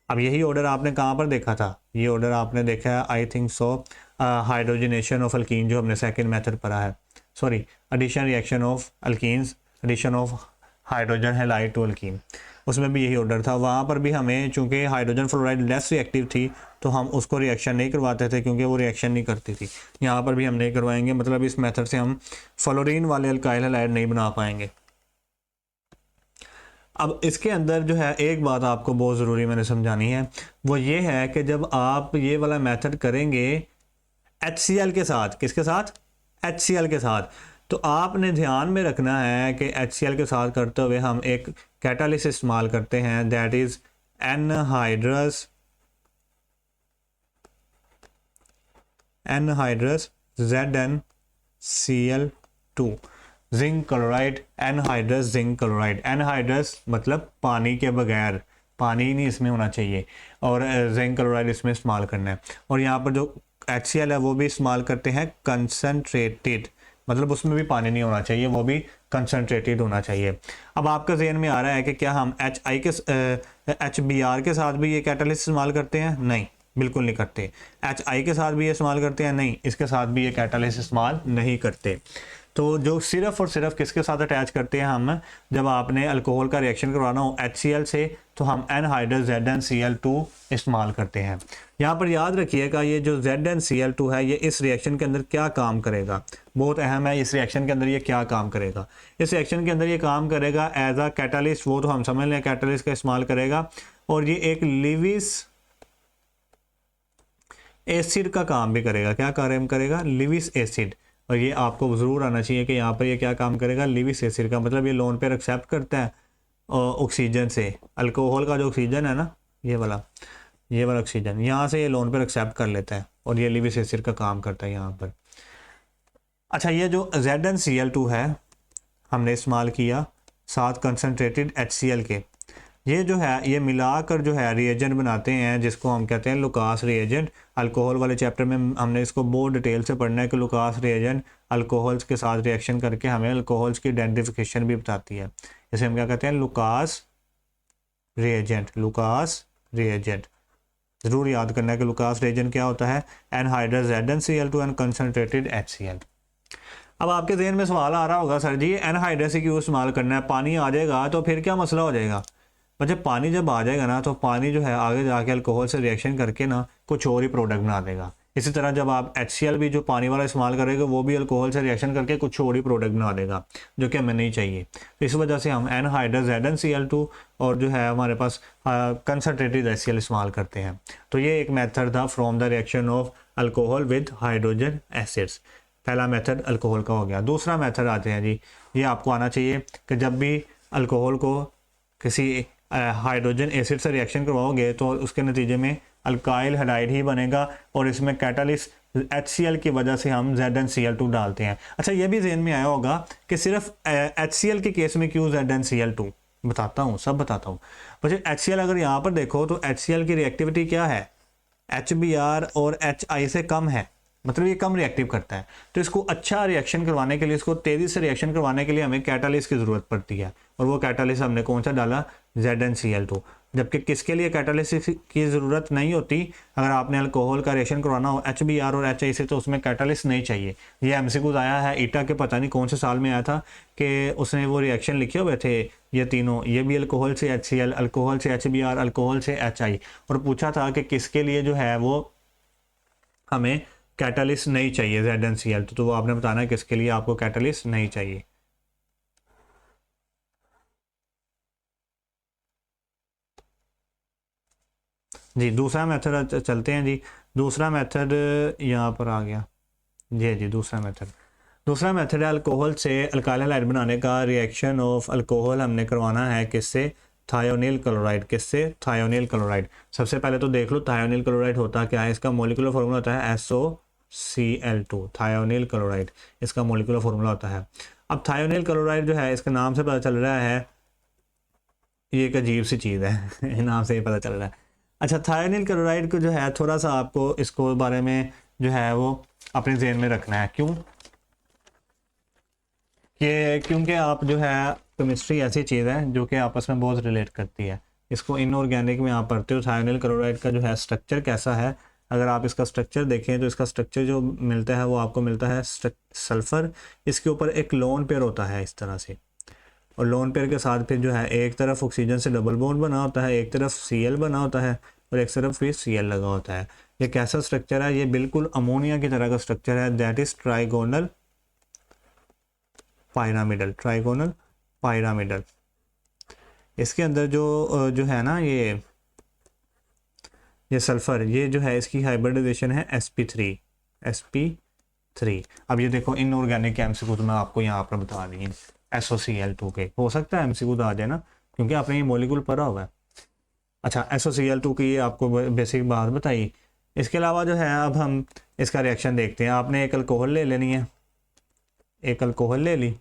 अब यही ऑर्डर आपने कहाँ पर देखा था, ये ऑर्डर आपने देखा है I think so hydrogenation of alkene जो हमने सेकंड मेथड पढ़ा है, sorry addition reaction of alkenes, addition of hydrogen halide to alkene, उसमें भी यही ऑर्डर था। वहाँ पर भी हमें चूंकि हाइड्रोजन फ्लोराइड लेस रिएक्टिव थी तो हम उसको रिएक्शन नहीं करवाते थे क्योंकि वो रिएक्शन नहीं करती थी। यहाँ पर भी हम नहीं करवाएंगे, मतलब इस मेथड से हम फ्लोरीन वाले अल्काइल हैलाइड नहीं बना पाएंगे। अब इसके अंदर जो है एक बात आपको बहुत ज़रूरी मैंने समझानी है, वो ये है कि जब आप ये वाला मेथड करेंगे HCl के साथ, किसके साथ, HCl के साथ, तो आपने ध्यान में रखना है कि HCl के साथ करते हुए हम एक कैटालिस्ट इस्तेमाल करते हैं, that is anhydrous ZnCl2 zinc chloride, anhydrous zinc chloride. Anhydrous मतलब पानी के बगैर, पानी नहीं इसमें होना चाहिए, और जिंक क्लोराइड इसमें इस्तेमाल करना है। और यहाँ पर जो HCl है वो भी इस्तेमाल करते हैं कंसनट्रेटेड, मतलब उसमें भी पानी नहीं होना चाहिए, वो भी कंसनट्रेटेड होना चाहिए। अब आपका जहन में आ रहा है कि क्या हम HBr के साथ भी ये कैटालिस्ट इस्तेमाल करते हैं, नहीं बिल्कुल नहीं करते। HI के साथ भी ये इस्तेमाल करते हैं, नहीं, इसके साथ भी ये कैटालिस्ट इस्तेमाल नहीं करते। तो जो सिर्फ और सिर्फ किसके साथ अटैच करते हैं हम, जब आपने अल्कोहल का रिएक्शन करवाना हो HCl से, तो हम एनहाइड्रस ZnCl2 इस्तेमाल करते हैं। यहाँ पर याद रखिएगा ये जो ZnCl2 है ये इस रिएक्शन के अंदर क्या काम करेगा, बहुत अहम है। इस रिएक्शन के अंदर ये क्या काम करेगा, इस रिएक्शन के अंदर ये काम करेगा एज अ कैटालिस्ट, वो तो हम समझ लें कैटालिस्ट का इस्तेमाल करेगा, और ये एक लिविस एसिड का काम भी करेगा। क्या काम करेगा, लिविस एसिड। और ये आपको ज़रूर आना चाहिए कि यहाँ पर ये क्या काम करेगा, लिविस एसिड का मतलब ये लोन पेयर एक्सेप्ट करता है ऑक्सीजन से, अल्कोहल का जो ऑक्सीजन है ना, ये वाला ऑक्सीजन यहाँ से ये लोन पेयर एक्सेप्ट कर लेता है, और ये लिविस एसिड का काम करता है यहाँ पर। अच्छा, ये जो ZnCl2 है हमने इस्तेमाल किया साथ कंसनट्रेटेड HCl के, ये जो है ये मिलाकर जो है रिएजेंट बनाते हैं जिसको हम कहते हैं लुकास रिएजेंट। अल्कोहल वाले चैप्टर में हमने इसको बहुत डिटेल से पढ़ना है कि लुकास रिएजेंट अल्कोहल्स के साथ रिएक्शन करके हमें अल्कोहल्स की आइडेंटिफिकेशन भी बताती है। जैसे हम क्या कहते हैं, लुकास रिएजेंट। ज़रूर याद करना है कि लुकास रिएजेंट क्या होता है, anhydrous ZnCl2 and concentrated HCl। अब आपके जहन में सवाल आ रहा होगा, सर जी एनहाइड्रस ही क्यों इस्तेमाल करना है, पानी आ जाएगा तो फिर क्या मसला हो जाएगा। बच्चे पानी जब आ जाएगा ना तो पानी जो है आगे जाके अल्कोहल से रिएक्शन करके ना कुछ और ही प्रोडक्ट बना देगा। इसी तरह जब आप HCl भी जो पानी वाला इस्तेमाल करेगा वो भी अल्कोहल से रिएक्शन करके कुछ और ही प्रोडक्ट बना देगा, जो कि हमें नहीं चाहिए। तो इस वजह से हम एनहाइड्रस ZnCl2 और जो है हमारे पास कंसनट्रेटेड HCl इस्तेमाल करते हैं। तो ये एक मेथड था from the reaction of alcohol with hydrogen acids. पहला मेथड अल्कोहल का हो गया। दूसरा मेथड आते हैं जी, ये आपको आना चाहिए कि जब भी अल्कोहल को किसी हाइड्रोजन एसिड से रिएक्शन करवाओगे तो उसके नतीजे में अल्काइल हैलाइड ही बनेगा, और इसमें कैटालिस्ट HCl की वजह से हम ZnCl2 डालते हैं। अच्छा, ये भी ज़हन में आया होगा कि सिर्फ HCl के केस में क्यों ZnCl2, बताता हूँ, सब बताता हूँ। बच्चे HCl अगर यहाँ पर देखो तो HCl की रिएक्टिविटी क्या है, HBr और HI से कम है, मतलब ये कम रिएक्टिव करता है। तो इसको अच्छा रिएक्शन करवाने के लिए, इसको तेज़ी से रिएक्शन करवाने के लिए हमें कैटालिस्ट की ज़रूरत पड़ती है, और वो कैटालिस्ट हमने कौन सा डाला, ZnCl2। जबकि किसके लिए कैटालिस्ट की ज़रूरत नहीं होती, अगर आपने अल्कोहल का रिएक्शन करवाना हो HBr और HI से, तो उसमें कैटालिस्ट नहीं चाहिए। ये MCQ आया है ईटा के, पता नहीं कौन से साल में आया था, कि उसने वो रिएक्शन लिखे हुए थे ये तीनों, ये भी अल्कोहल से HCl, अल्कोहल से HBr, अल्कोहल से HI, और पूछा था कि किसके लिए जो है वो हमें कैटालिस्ट नहीं चाहिए ZnCl, तो वो आपने बताना है किसके लिए आपको कैटालिस्ट नहीं चाहिए। जी दूसरा मेथड चलते हैं जी। दूसरा मेथड यहाँ पर आ गया जी दूसरा मेथड है अल्कोहल से अल्काइल हैलाइड बनाने का। रिएक्शन ऑफ अल्कोहल हमने करवाना है किससे, थायोनिल क्लोराइड। किससे, थायोनिल क्लोराइड। सबसे पहले तो देख लो थायोनिल क्लोराइड होता क्या है। इसका मोलिकुलर फार्मूला होता है SOCl2, थायोनिल क्लोराइड इसका मोलिकुलर फार्मूला होता है। अब थायोनिल क्लोराइड जो है, इसका नाम से पता चल रहा है ये एक अजीब सी चीज़ है नाम से ही पता चल रहा है। अच्छा, थायोनिल क्लोराइड को जो है थोड़ा सा आपको इसको बारे में जो है वो अपने ज़हन में रखना है। क्यों कि क्योंकि आप जो है केमिस्ट्री ऐसी चीज़ है जो कि आपस में बहुत रिलेट करती है। इसको इनऑर्गेनिक में आप पढ़ते हो। थायोनिल क्लोराइड का जो है स्ट्रक्चर कैसा है, अगर आप इसका स्ट्रक्चर देखें तो इसका स्ट्रक्चर जो मिलता है वो आपको मिलता है सल्फ़र। इसके ऊपर एक लोन पेयर होता है इस तरह से, और लोन पेयर के साथ फिर जो है एक तरफ ऑक्सीजन से डबल बॉन्ड बना होता है, एक तरफ Cl बना होता है, और एक तरफ फिर Cl लगा होता है। ये कैसा स्ट्रक्चर है, ये बिल्कुल अमोनिया की तरह का स्ट्रक्चर है, that is trigonal pyramidal. Trigonal pyramidal. इसके अंदर जो है ना ये सल्फर, ये जो है इसकी हाइब्रिडाइजेशन है sp3। अब ये देखो इनऑर्गेनिक के MCQ तो मैं आपको यहाँ पर बता दी है SOCl2 के। हो सकता है MCQ आ जाए ना, क्योंकि आपने ये मॉलिक्यूल पढ़ा हुआ है। अच्छा, SOCl2 की ये आपको बेसिक बात बताई। इसके अलावा जो है अब हम इसका रिएक्शन देखते हैं। आपने एक अल्कोहल ले लेनी है, एक अल्कोहल ले ली,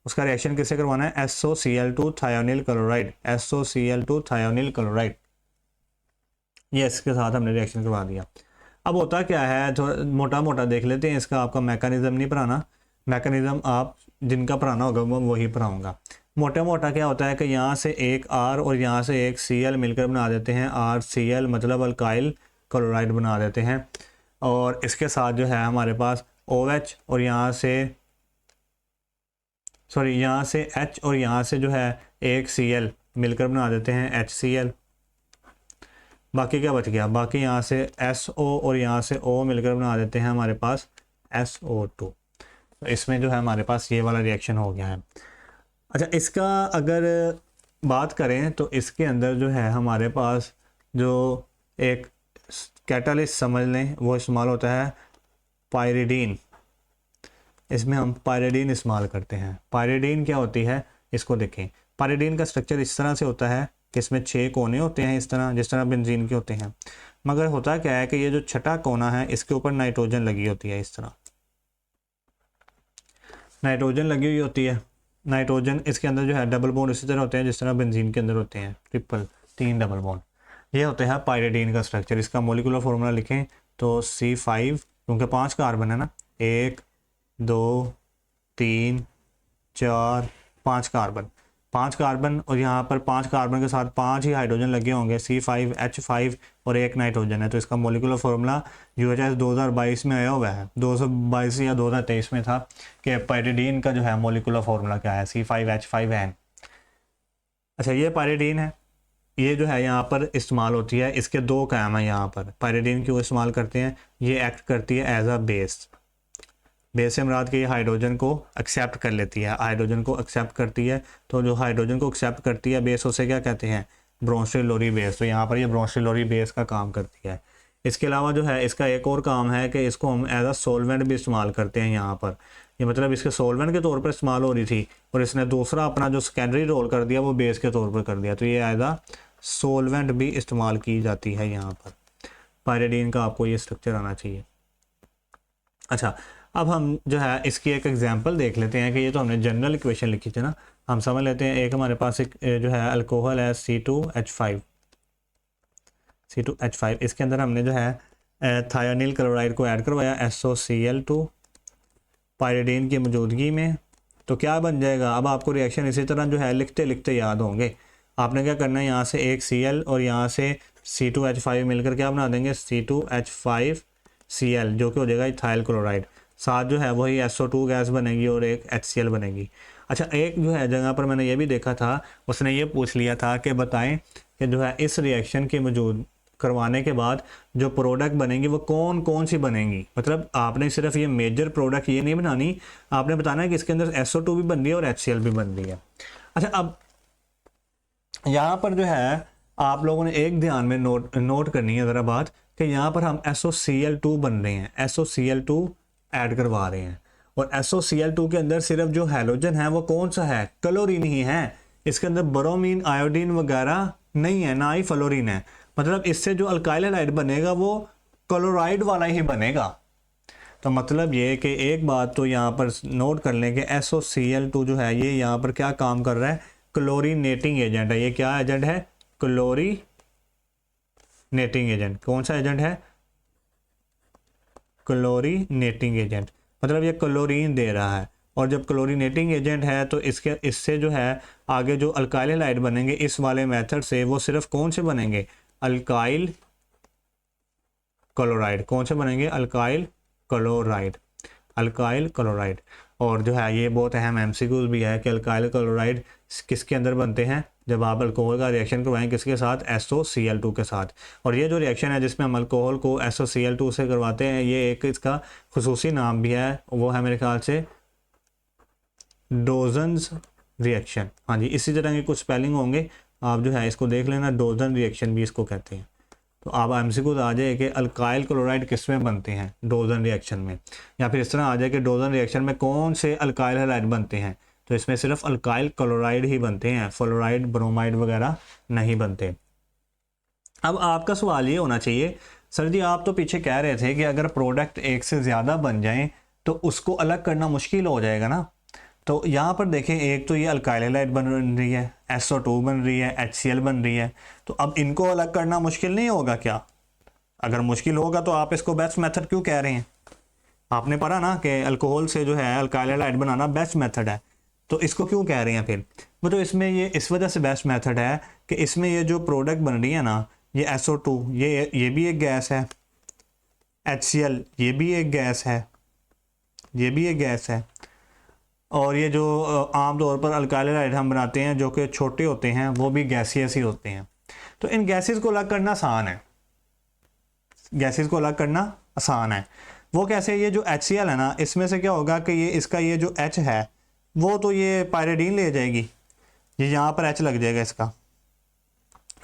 उसका रिएक्शन किससे करवाना है, SOCl2 thionyl chloride. SOCl2 thionyl chloride, ये इसके साथ हमने रिएक्शन करवा दिया। अब होता क्या है, थोड़ा मोटा मोटा देख लेते हैं इसका। आपका मैकेनिज्म नहीं पढ़ाना, मैकेनिज्म आप जिनका पढ़ाना होगा वो वही पढ़ाऊँगा। मोटा मोटा क्या होता है कि यहाँ से एक R और यहाँ से एक Cl मिलकर बना देते हैं RCl, मतलब अल्काइल क्लोराइड बना देते हैं। और इसके साथ जो है हमारे पास OH और यहाँ से यहाँ से H और यहाँ से जो है एक Cl मिलकर बना देते हैं HCl। बाकी क्या बच गया, बाकी यहाँ से SO और यहाँ से O मिलकर बना देते हैं हमारे पास SO2। तो इसमें जो है हमारे पास ये वाला रिएक्शन हो गया है। अच्छा, इसका अगर बात करें तो इसके अंदर जो है हमारे पास जो एक कैटालिस्ट समझ लें वो इस्तेमाल होता है पायरिडीन। इसमें हम पायरिडीन इस्तेमाल करते हैं। पायरिडीन क्या होती है इसको देखें। पायरिडीन का स्ट्रक्चर इस तरह से होता है कि इसमें 6 कोने होते हैं, इस तरह जिस तरह बेंजीन के होते हैं। मगर होता क्या है कि ये जो छठा कोना है इसके ऊपर नाइट्रोजन लगी होती है, इस तरह नाइट्रोजन लगी हुई होती है। नाइट्रोजन इसके अंदर जो है डबल बॉन्ड इसी तरह होते हैं जिस तरह बेंजीन के अंदर होते हैं, 3 डबल बॉन्ड। ये होते हैं पायरिडीन का स्ट्रक्चर। इसका मोलिकुलर फार्मूला लिखें तो C5, क्योंकि 5 कार्बन है ना, 1 2 3 4 5 कार्बन, 5 कार्बन, और यहाँ पर 5 कार्बन के साथ 5 ही हाइड्रोजन लगे होंगे, C5H5 और 1 नाइट्रोजन है। तो इसका मोलिकुलर फार्मूला UHS 2022 में आया हुआ है, 2022 या 2023 में था कि पायरिडीन का जो है मोलिकुलर फार्मूला क्या है, C5H5N। अच्छा, ये पायरिडीन है, ये जो है यहाँ पर इस्तेमाल होती है। इसके 2 काम है यहाँ पर। पायरिडीन क्यों इस्तेमाल करते हैं, ये एक्ट करती है एज अ बेस। बेस से मुराद के ये हाइड्रोजन को एक्सेप्ट कर लेती है, हाइड्रोजन को एक्सेप्ट करती है। तो जो हाइड्रोजन को एक्सेप्ट करती है बेस, उसे क्या कहते हैं, ब्रोंस्टिलोरी बेस। तो यहाँ पर ये ब्रोंस्टिलोरी बेस का काम करती है। इसके अलावा जो है इसका एक और काम है कि इसको हम एज अ सोलवेंट भी इस्तेमाल करते हैं यहाँ पर। ये मतलब इसके सोलवेंट के तौर पर इस्तेमाल हो रही थी, और इसने दूसरा अपना जो सेकेंडरी रोल कर दिया वो बेस के तौर पर कर दिया। तो ये एज अ सोलवेंट भी इस्तेमाल की जाती है यहाँ पर। पायरिडीन का आपको ये स्ट्रक्चर आना चाहिए। अच्छा, अब हम जो है इसकी एक एग्जांपल देख लेते हैं कि ये तो हमने जनरल इक्वेशन लिखी थी ना, हम समझ लेते हैं। एक हमारे पास एक जो है अल्कोहल है C2H5। इसके अंदर हमने जो है थायोनिल क्लोराइड को ऐड करवाया SOCl2 पायरिडीन की मौजूदगी में, तो क्या बन जाएगा। अब आपको रिएक्शन इसी तरह जो है लिखते लिखते याद होंगे। आपने क्या करना है, यहाँ से एक Cl और यहाँ से C2H5 मिलकर क्या बना देंगे, C2H5Cl, जो कि हो जाएगा इथाइल क्लोराइड। साथ जो है वही SO2 गैस बनेगी और एक HCl बनेगी। अच्छा, एक जो है जगह पर मैंने ये भी देखा था, उसने ये पूछ लिया था कि बताएं कि जो है इस रिएक्शन की मौजूद करवाने के बाद जो प्रोडक्ट बनेंगी वो कौन कौन सी बनेंगी। मतलब आपने सिर्फ ये मेजर प्रोडक्ट ये नहीं बनानी, आपने बताना है कि इसके अंदर SO2 भी बन रही है और HCl भी बन रही है। अच्छा, अब यहाँ पर जो है आप लोगों ने एक ध्यान में नोट करनी है ज़रा बात, कि यहाँ पर हम SOCl2 बन रहे हैं, SOCl2 ऐड करवा रहे हैं, और SOCl2 के अंदर सिर्फ जो हैलोजन है वो कौन सा है, क्लोरीन ही है। इसके अंदर ब्रोमीन आयोडीन वगैरह नहीं है, ना ही फ्लोरीन है। मतलब इससे जो अल्काइल हैलाइड बनेगा वो क्लोराइड वाला ही बनेगा। तो मतलब ये कि एक बात तो यहाँ पर नोट कर लें कि SOCl2 जो है ये यहाँ पर क्या काम कर रहा है, क्लोरीनेटिंग एजेंट है। ये क्या एजेंट है, क्लोरीनेटिंग एजेंट। कौन सा एजेंट है, क्लोरीनेटिंग एजेंट। मतलब ये क्लोरीन दे रहा है, और जब क्लोरीनेटिंग एजेंट है तो इससे जो है आगे जो अल्काइल हैलाइड बनेंगे इस वाले मेथड से, वो सिर्फ कौन से बनेंगे, अल्काइल क्लोराइड। कौन से बनेंगे, अल्काइल क्लोराइड, अल्काइल क्लोराइड। और जो है ये बहुत अहम MCQs भी है कि अल्काइल क्लोराइड किसके अंदर बनते हैं, जब आप अल्कोहल का रिएक्शन करवाएं किसके साथ, SOCl2 के साथ। और ये जो रिएक्शन है जिसमें हम अल्कोहल को SOCl2 से करवाते हैं, ये एक इसका खुसूसी नाम भी है, वो है मेरे ख्याल से डोजन्स रिएक्शन। हाँ जी, इसी तरह के कुछ स्पेलिंग होंगे, आप जो है इसको देख लेना, डोजन रिएक्शन भी इसको कहते हैं। तो आप MCQ आ जाए कि अल्काइल क्लोराइड किस में बनते हैं, डोजन रिएक्शन में, या फिर इस तरह आ जाए कि डोजन रिएक्शन में कौन से अल्काइल हैलाइड बनते हैं, तो इसमें सिर्फ अल्काइल क्लोराइड ही बनते हैं, फ्लोराइड ब्रोमाइड वगैरह नहीं बनते। अब आपका सवाल ये होना चाहिए, सर जी आप तो पीछे कह रहे थे कि अगर प्रोडक्ट एक से ज़्यादा बन जाएं तो उसको अलग करना मुश्किल हो जाएगा ना। तो यहाँ पर देखें, एक तो ये अल्काइल हैलाइड बन रही है, SO2 बन रही है, HCl बन रही है, तो अब इनको अलग करना मुश्किल नहीं होगा क्या। अगर मुश्किल होगा तो आप इसको बेस्ट मेथड क्यों कह रहे हैं। आपने पढ़ा ना कि अल्कोहल से जो है अल्काइल हैलाइड बनाना बेस्ट मेथड है, तो इसको क्यों कह रहे हैं फिर। वो तो इसमें ये इस वजह से बेस्ट मेथड है कि इसमें ये जो प्रोडक्ट बन रही है ना, ये SO2 ये भी एक गैस है, HCl ये भी एक गैस है, ये भी एक गैस है, और ये जो आम तौर पर अल्काइल हैलाइड हम बनाते हैं जो कि छोटे होते हैं वो भी गैसियस ही होते हैं। तो इन गैसेस को अलग करना आसान है, गैसेस को अलग करना आसान है। वो कैसे, ये जो HCl है ना, इसमें से क्या होगा कि ये इसका ये जो H है वो तो ये पायरिडीन ले जाएगी, ये यहाँ पर H लग जाएगा इसका,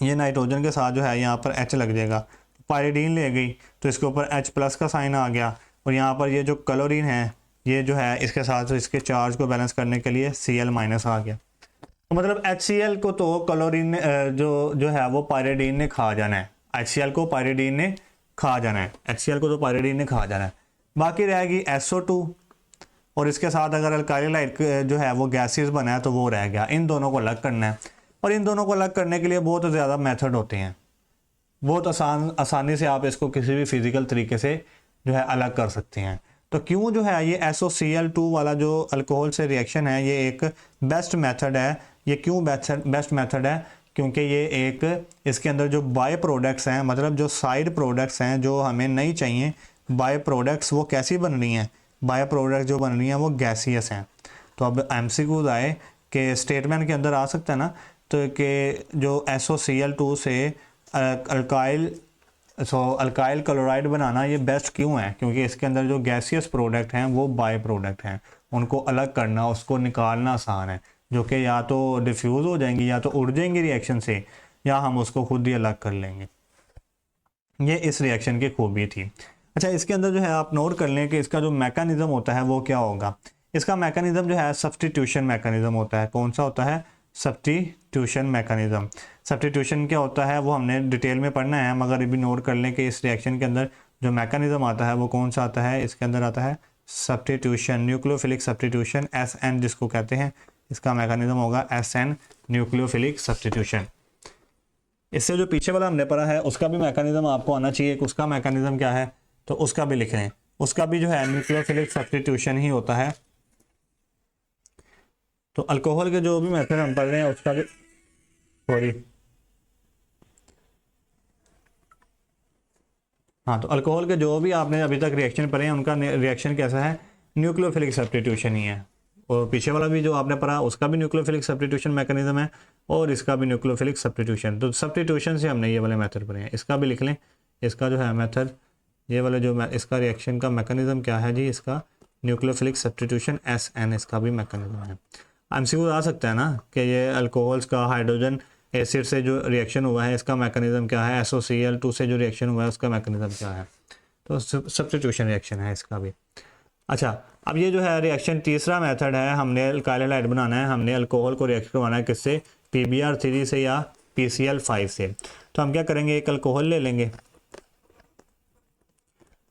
ये नाइट्रोजन के साथ जो है यहाँ पर H लग जाएगा, पायरिडीन ले गई तो इसके ऊपर H+ का साइन आ गया, और यहाँ पर ये जो क्लोरीन है ये जो है इसके साथ तो इसके चार्ज को बैलेंस करने के लिए Cl- आ गया। तो मतलब HCl को तो क्लोरीन जो है वो पायरिडीन ने खा जाना है, HCl को पायरिडीन ने खा जाना है, HCl को तो पायरिडीन ने खा जाना है। बाकी रहेगी SO2, और इसके साथ अगर अल्काइल हैलाइड जो है वो गैसेस बना है तो वो रह गया। इन दोनों को अलग करना है, और इन दोनों को अलग करने के लिए बहुत ज़्यादा मेथड होते हैं, बहुत आसानी से आप इसको किसी भी फिज़िकल तरीके से जो है अलग कर सकते हैं। तो क्यों जो है ये SOCl2 वाला जो अल्कोहल से रिएक्शन है ये एक बेस्ट मेथड है। ये क्यों बेस्ट मेथड है, क्योंकि ये एक इसके अंदर जो बाय प्रोडक्ट्स हैं, मतलब जो साइड प्रोडक्ट्स हैं जो हमें नहीं चाहिए, बाय प्रोडक्ट्स वो कैसी बन रही हैं, बाय प्रोडक्ट जो बन रही हैं वो गैसियस हैं। तो अब MCQ आए कि स्टेटमेंट के अंदर आ सकता है ना, तो कि जो SOCl2 से अल्काइल क्लोराइड बनाना ये बेस्ट क्यों है, क्योंकि इसके अंदर जो गैसियस प्रोडक्ट हैं वो बाय प्रोडक्ट हैं, उनको अलग करना, उसको निकालना आसान है, जो कि या तो डिफ्यूज़ हो जाएंगी या तो उड़ जाएंगी रिएक्शन से, या हम उसको खुद ही अलग कर लेंगे। ये इस रिएक्शन की खूबी थी। अच्छा, इसके अंदर जो है आप नोट कर लें कि इसका जो मैकेनिज़्म होता है वो क्या होगा। इसका मैकेनिज़्म जो है सब्स्टिट्यूशन मैकेनिज़्म होता है। कौन सा होता है, सब्स्टिट्यूशन मैकेनिज़्म। सब्स्टिट्यूशन क्या होता है वो हमने डिटेल में पढ़ना है, मगर ये भी नोट कर लें कि इस रिएक्शन के अंदर जो मैकेनिज़्म आता है वो कौन सा आता है, इसके अंदर आता है सब्स्टिट्यूशन, न्यूक्लियोफिलिक सब्स्टिट्यूशन, SN जिसको कहते हैं, इसका मैकेनिज़्म होगा SN न्यूक्लियोफिलिक सब्स्टिट्यूशन। इससे जो पीछे वाला हमने पढ़ा है उसका भी मैकेनिज्म आपको आना चाहिए कि उसका मैकेनिज्म क्या है, तो उसका भी लिख लें। उसका भी जो है न्यूक्लियोफिलिक सब्स्टिट्यूशन ही होता है। तो अल्कोहल के जो भी मेथड हम पढ़ रहे हैं उसका भी सॉरी हाँ, तो अल्कोहल के जो भी आपने अभी तक रिएक्शन पढ़े हैं उनका रिएक्शन कैसा है, न्यूक्लियोफिलिक सब्स्टिट्यूशन ही है। और पीछे वाला भी जो आपने पढ़ा उसका भी न्यूक्लियोफिलिक सब्स्टिट्यूशन मैकेनिज्म है और इसका भी न्यूक्लियोफिलिक सब्स्टिट्यूशन। तो सब्स्टिट्यूशन से हमने ये वाले मेथड पढ़े हैं, इसका भी लिख लें। इसका जो है मेथड, ये वाला जो इसका रिएक्शन का मैकेनिज्म क्या है जी, इसका न्यूक्लियोफिलिक सब्स्टिट्यूशन SN इसका भी मैकेनिज्म है। MCQ आ सकता है ना कि ये अल्कोहल्स का हाइड्रोजन एसिड से जो रिएक्शन हुआ है इसका मैकेनिज्म क्या है, SOCl2 से जो रिएक्शन हुआ है उसका मैकेनिज्म क्या है। तो सब्स्टिट्यूशन रिएक्शन है इसका भी। अच्छा, अब ये जो है रिएक्शन तीसरा मेथड है, हमने अल्काइल हैलाइड बनाना है, हमने अल्कोहल को रिएक्ट करवाना है किससे, PBr3 से या PCl5 से। तो हम क्या करेंगे, एक अल्कोहल ले लेंगे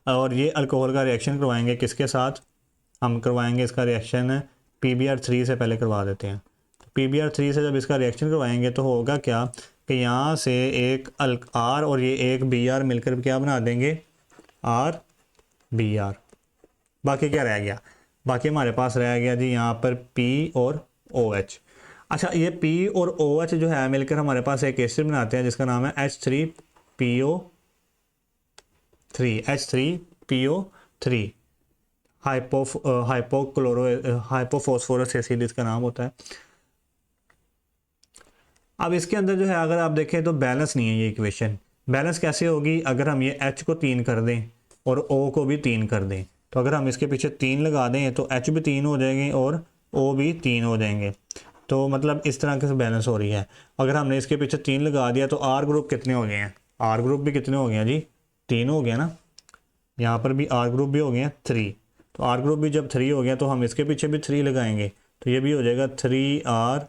और ये अल्कोहल का रिएक्शन करवाएंगे किसके साथ, हम करवाएंगे इसका रिएक्शन PBr3 से पहले करवा देते हैं। PBr3 से जब इसका रिएक्शन करवाएंगे तो होगा क्या कि यहाँ से एक R और ये एक Br मिलकर क्या बना देंगे, RBr। बाकी क्या रह गया, बाकी हमारे पास रह गया जी यहाँ पर P और OH। अच्छा, ये P और OH जो है मिलकर हमारे पास एक एसिड बनाते हैं जिसका नाम है H3PO3 हाइपोफॉस्फोरस एसिड इसका नाम होता है। अब इसके अंदर जो है अगर आप देखें तो बैलेंस नहीं है ये इक्वेशन। बैलेंस कैसे होगी, अगर हम ये H को 3 कर दें और O को भी 3 कर दें, तो अगर हम इसके पीछे 3 लगा दें तो H भी 3 हो जाएंगे और O भी 3 हो जाएंगे। तो मतलब इस तरह से बैलेंस हो रही है। अगर हमने इसके पीछे 3 लगा दिया तो R ग्रुप कितने हो गए हैं, R ग्रुप भी कितने हो गए हैं जी, 3 हो गया ना। यहाँ पर भी R ग्रुप भी हो गए हैं 3। तो R ग्रुप भी जब 3 हो गया तो हम इसके पीछे भी 3 लगाएंगे तो ये भी हो जाएगा 3R,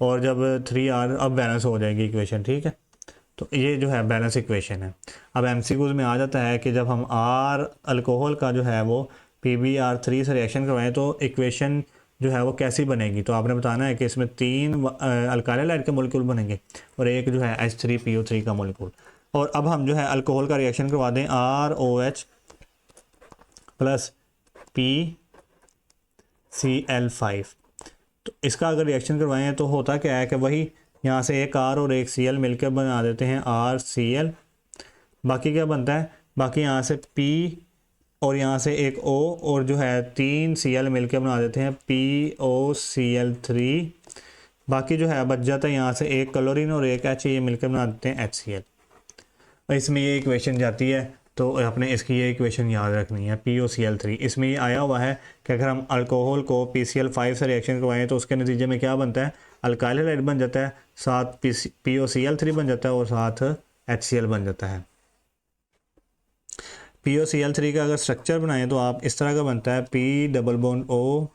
और जब 3R अब बैलेंस हो जाएगी इक्वेशन, ठीक है। तो ये जो है बैलेंस इक्वेशन है। अब MCQs में आ जाता है कि जब हम R अल्कोहल का जो है वो PBr3 से रिएक्शन करवाएं तो इक्वेशन जो है वो कैसी बनेगी। तो आपने बताना है कि इसमें 3 अल्काइल हैलाइड के मोलिक्यूल बनेंगे और एक जो है H3PO3 का मोलिक्यूल। और अब हम जो है अल्कोहल का रिएक्शन करवा दें ROH प्लस PCl5। तो इसका अगर रिएक्शन करवाएं तो होता क्या है कि वही यहाँ से एक R और एक Cl मिलकर बना देते हैं RCl। बाकी क्या बनता है, बाकी यहाँ से P और यहाँ से एक O और जो है 3 Cl मिलकर बना देते हैं POCl3। बाकी जो है बच जाता है यहाँ से एक क्लोरीन और एक H, ये मिलकर बना देते हैं HCl। और इसमें ये इक्वेशन जाती है तो आपने इसकी ये इक्वेशन याद रखनी है POCl3। इसमें ये आया हुआ है कि अगर हम अल्कोहल को PCl5 से रिएक्शन करवाएं तो उसके नतीजे में क्या बनता है, अल्काइल हैलाइड बन जाता है, साथ POCl3 बन जाता है और साथ HCl बन जाता है। POCl3 का अगर स्ट्रक्चर बनाएं तो आप इस तरह का बनता है P डबल बॉन्ड O,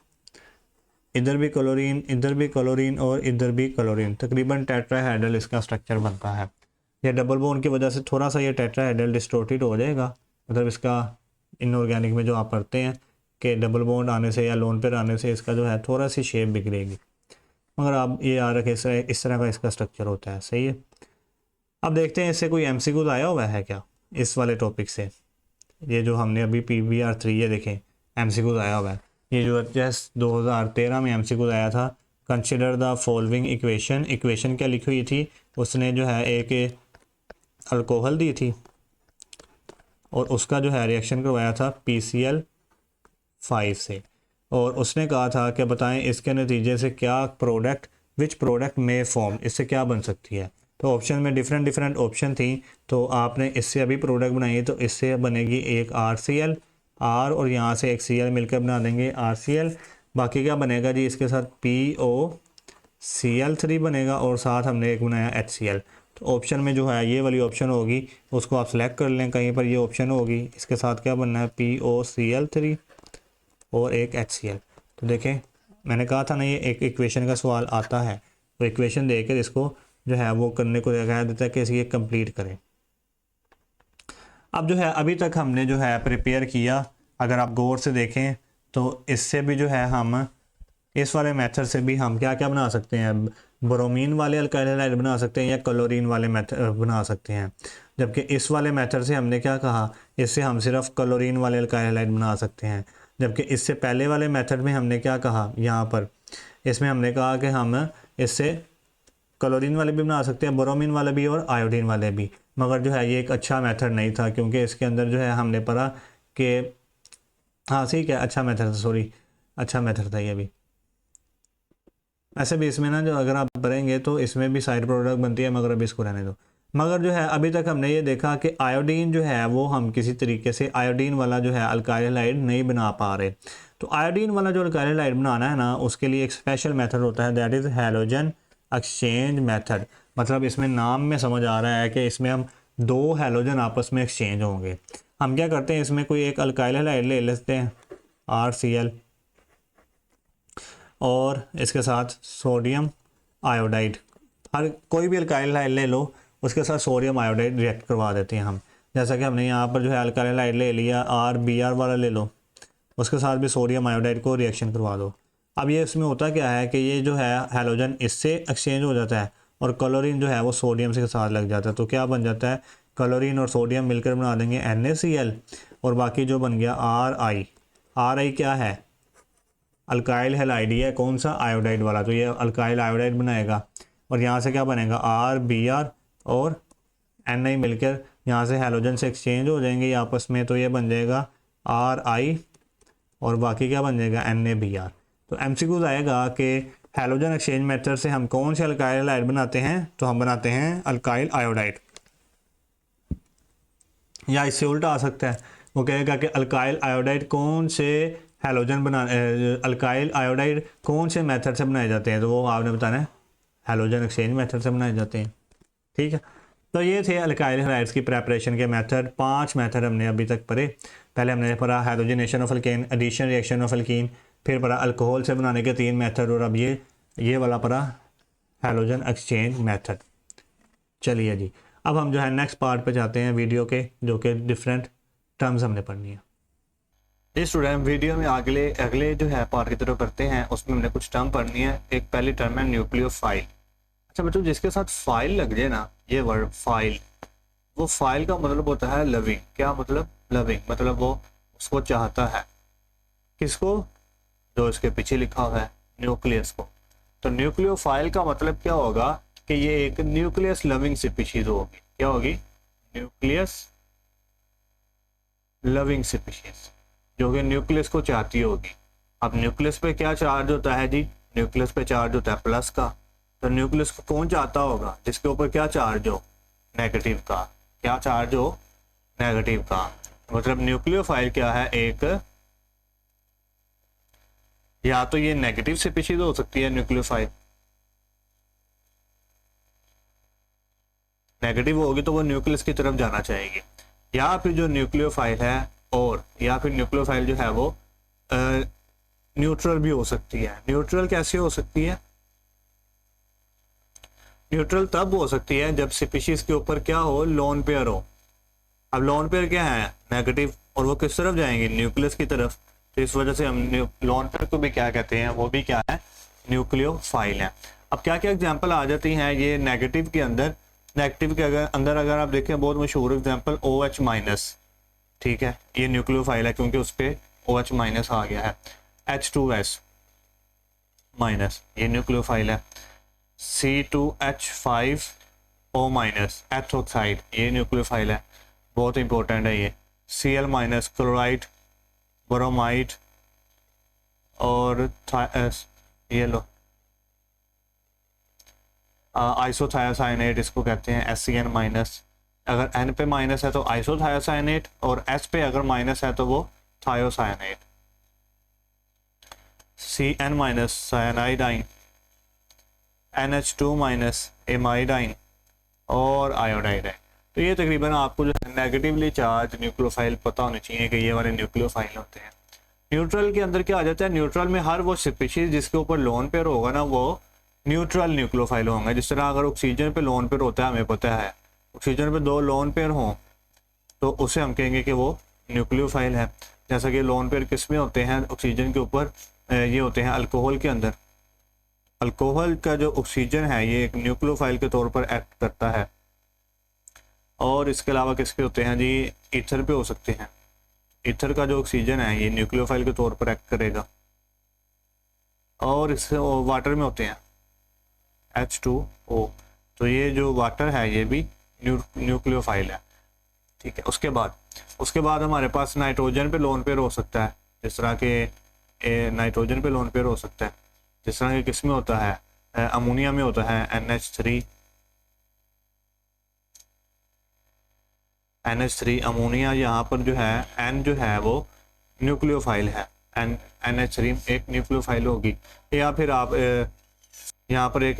इधर भी क्लोरीन, इधर भी क्लोरीन और इधर भी क्लोरीन, तकरीबन टेट्राहेड्रल इसका स्ट्रक्चर बनता है। ये डबल बॉन्ड की वजह से थोड़ा सा ये टेट्राहेड्रल डिस्टोर्टेड हो जाएगा, मतलब इसका इनऑर्गेनिक में जो आप पढ़ते हैं कि डबल बॉन्ड आने से या लोन पेयर आने से इसका जो है थोड़ा सी शेप बिगड़ेगी, मगर आप ये याद रखें इस तरह का इसका स्ट्रक्चर होता है, सही है। अब देखते हैं इससे कोई MCQ आया हुआ है क्या इस वाले टॉपिक से। ये जो हमने अभी PBr3 ये देखें MCQ आया हुआ है, ये जो जस्ट 2013 में MCQ आया था। Consider the following equation, equation क्या लिखी हुई थी, उसने जो है एक अल्कोहल दी थी और उसका जो है रिएक्शन करवाया था PCl5 से, और उसने कहा था कि बताएं इसके नतीजे से क्या प्रोडक्ट, विच प्रोडक्ट में फॉर्म, इससे क्या बन सकती है। तो ऑप्शन में डिफरेंट ऑप्शन थी, तो आपने इससे अभी प्रोडक्ट बनाई है तो इससे बनेगी एक RCl, R और यहाँ से एक Cl मिलकर बना देंगे RCl। बाकी क्या बनेगा जी, इसके साथ POCl3 बनेगा और साथ हमने एक बनाया HCl। तो ऑप्शन में जो है ये वाली ऑप्शन होगी, उसको आप सेलेक्ट कर लें, कहीं पर ये ऑप्शन होगी, इसके साथ क्या बनना है POCl3 और एक HCl। तो देखें मैंने कहा था ना ये एक इक्वेशन का सवाल आता है, तो इक्वेशन देकर इसको जो है वो करने को कहा देता है कि इसे कंप्लीट करें। अब जो है अभी तक हमने जो है प्रिपेयर किया, अगर आप गौर से देखें तो इससे भी जो है हम इस वाले मेथड से भी हम क्या क्या बना सकते हैं, ब्रोमीन वाले अल्काइल हैलाइड बना सकते हैं या क्लोरीन वाले मेथड बना सकते हैं। जबकि इस वाले मेथड से हमने क्या कहा, इससे हम सिर्फ क्लोरीन वाले अल्काइल हैलाइड बना सकते हैं। जबकि इससे पहले वाले मेथड में हमने क्या कहा, यहाँ पर इसमें हमने कहा कि हम इससे क्लोरीन वाले भी बना सकते हैं, ब्रोमीन वाले भी और आयोडीन वाले भी। मगर जो है ये एक अच्छा मेथड नहीं था, क्योंकि इसके अंदर जो है हमने पढ़ा कि हाँ ठीक है अच्छा मेथड था, सॉरी अच्छा मेथड था ये भी। ऐसे भी इसमें ना जो अगर आप भरेंगे तो इसमें भी साइड प्रोडक्ट बनती है, मगर अभी इसको रहने दो। मगर जो है अभी तक हमने ये देखा कि आयोडीन जो है वो हम किसी तरीके से आयोडीन वाला जो है अल्काइल हैलाइड नहीं बना पा रहे। तो आयोडीन वाला जो अल्काइल हैलाइड बनाना है ना, उसके लिए एक स्पेशल मेथड होता है, that is halogen exchange method. मतलब इसमें नाम में समझ आ रहा है कि इसमें हम दो हैलोजन आपस में एक्सचेंज होंगे। हम क्या करते हैं, इसमें कोई एक अल्काइल हैलाइड ले लेते हैं HCl और इसके साथ सोडियम आयोडाइड। हर कोई भी अल्काइल हैलाइड ले लो, उसके साथ सोडियम आयोडाइड रिएक्ट करवा देते हैं हम। जैसा कि हमने यहाँ पर जो है अल्काइल हैलाइड ले लिया, RBr वाला ले लो, उसके साथ भी सोडियम आयोडाइड को रिएक्शन करवा दो। अब ये इसमें होता क्या है कि ये जो है हैलोजन इससे एक्सचेंज हो जाता है और क्लोरीन जो है वो सोडियम से साथ लग जाता है। तो क्या बन जाता है, क्लोरीन और सोडियम मिलकर बना देंगे NaCl, और बाकी जो बन गया RI क्या है, अल्काइल हैलाइड है, कौन सा, आयोडाइड वाला। तो ये अल्काइल आयोडाइड बनाएगा और यहाँ से क्या बनेगा RBr और Na मिलकर यहाँ से हैलोजन से एक्सचेंज हो जाएंगे आपस में, तो ये बन जाएगा RI और बाकी क्या बन जाएगा NaBr। तो MCQs आएगा कि हैलोजन एक्सचेंज मेथड से हम कौन से अल्काइल हैलाइड बनाते हैं, तो हम बनाते हैं अल्काइल आयोडाइड। या इससे उल्टा आ सकता है, वो कहेगा कि अल्काइल आयोडाइड कौन से हैलोजन बना अल्काइल आयोडाइड कौन से मेथड से बनाए जाते हैं, तो वो आपने बताना है हैलोजन एक्सचेंज मेथड से बनाए जाते हैं। ठीक है, तो ये थे अल्काइल हैलाइड्स की प्रेपरेशन के मेथड। 5 मेथड हमने अभी तक पढ़े। पहले हमने पढ़ा hydrogenation of alkane, addition reaction of alkene, फिर पढ़ा अल्कोहल से बनाने के 3 मेथड, और अब ये वाला पढ़ा हैलोजन एक्सचेंज मेथड। चलिए जी, अब हम जो है नेक्स्ट पार्ट पे जाते हैं वीडियो के, जो कि डिफरेंट टर्म्स हमने पढ़नी है। जी स्टूडेंट, वीडियो में अगले जो है पार्ट की तरफ करते हैं, उसमें हमने कुछ टर्म पढ़नी है। एक पहली टर्म है न्यूक्लियोफाइल। अच्छा बच्चों, जिसके साथ फाइल लग जाए ना, ये वर्ड फाइल, वो फाइल का मतलब होता है लविंग। क्या मतलब, लविंग मतलब वो उसको चाहता है, किसको, जो इसके पीछे लिखा हुआ है न्यूक्लियस को। तो न्यूक्लियोफाइल का मतलब क्या होगा कि ये एक न्यूक्लियस लविंग स्पीशीज होगी। क्या होगी, न्यूक्लियस लविंग स्पीशीज, जो कि न्यूक्लियस को चाहती होगी। अब न्यूक्लियस पे क्या चार्ज होता है जी, न्यूक्लियस पे चार्ज होता है प्लस का। तो न्यूक्लियस को कौन चाहता होगा, जिसके ऊपर क्या चार्ज हो, नेगेटिव का। क्या चार्ज हो, नेगेटिव का। मतलब न्यूक्लियोफाइल क्या है, एक या तो ये नेगेटिव स्पीशीज हो सकती है न्यूक्लियोफाइल, नेगेटिव होगी तो वो न्यूक्लियस की तरफ जाना चाहेगी, या फिर जो न्यूक्लियोफाइल है, और या फिर न्यूक्लियोफाइल जो है वो न्यूट्रल भी हो सकती है। न्यूट्रल कैसे हो सकती है, न्यूट्रल तब हो सकती है जब स्पीशीज के ऊपर क्या हो, लोन पेयर हो। अब लोन पेयर क्या है, नेगेटिव, और वो किस तरफ जाएंगे, न्यूक्लियस की तरफ। तो इस वजह से हम लोन पेयर को भी क्या कहते हैं, वो भी क्या है, न्यूक्लियोफाइल है। अब क्या क्या एग्जांपल आ जाती हैं ये नेगेटिव के अंदर। नेगेटिव के अंदर अगर आप देखें, बहुत मशहूर एग्जांपल OH माइनस, ठीक है, ये न्यूक्लियोफाइल है क्योंकि उस पर OH माइनस आ गया है। H2S माइनस, ये न्यूक्लियोफाइल है। C2H5O माइनस, एथोक्साइड, ये न्यूक्लियोफाइल है, बहुत इंपॉर्टेंट है ये। Cl माइनस, क्लोराइड, ब्रोमाइड, और ये लो आइसोथायोसाइनेट, इसको कहते हैं SCN माइनस। अगर N पे माइनस है तो आइसोथायोसाइनेट, और S पे अगर माइनस है तो वो thiocyanate. CN minus, cyanidine, NH2 minus, amidine, और आयोडाइड है। तो ये तकरीबन आपको जो है नेगेटिवली चार्ज न्यूक्लियोफाइल पता होने चाहिए कि ये वाले न्यूक्लियोफाइल होते हैं। न्यूट्रल के अंदर क्या आ जाता है, न्यूट्रल में हर वो स्पीशीज जिसके ऊपर लोन पेयर होगा ना, वो न्यूट्रल न्यूक्लियोफाइल होंगे। जिस तरह अगर ऑक्सीजन पे लोन पेयर होता है, हमें पता है ऑक्सीजन पे 2 लोन पेयर हों तो उसे हम कहेंगे कि वो न्यूक्लियोफाइल है। जैसा कि लोन पेयर किस में होते हैं, ऑक्सीजन के ऊपर ये होते हैं अल्कोहल के अंदर, अल्कोहल का जो ऑक्सीजन है ये एक न्यूक्लियोफाइल के तौर पर एक्ट करता है। और इसके अलावा किसके होते हैं जी, ईथर पे हो सकते हैं। ईथर का जो ऑक्सीजन है ये न्यूक्लियोफाइल के तौर पर एक्ट करेगा। और इससे वाटर में होते हैं H2O, तो ये जो वाटर है ये भी न्यूक्लियोफाइल है। ठीक है, उसके बाद हमारे पास नाइट्रोजन पे लोन पेयर हो सकता है, जिस तरह के नाइट्रोजन पे लोन पेयर हो सकता है, जिस तरह के किस में होता है, अमोनिया में होता है NH3 अमोनिया। यहाँ पर जो है N जो है वो न्यूक्लियोफाइल है, NH3 एक न्यूक्लियोफाइल होगी। या फिर आप यहाँ पर एक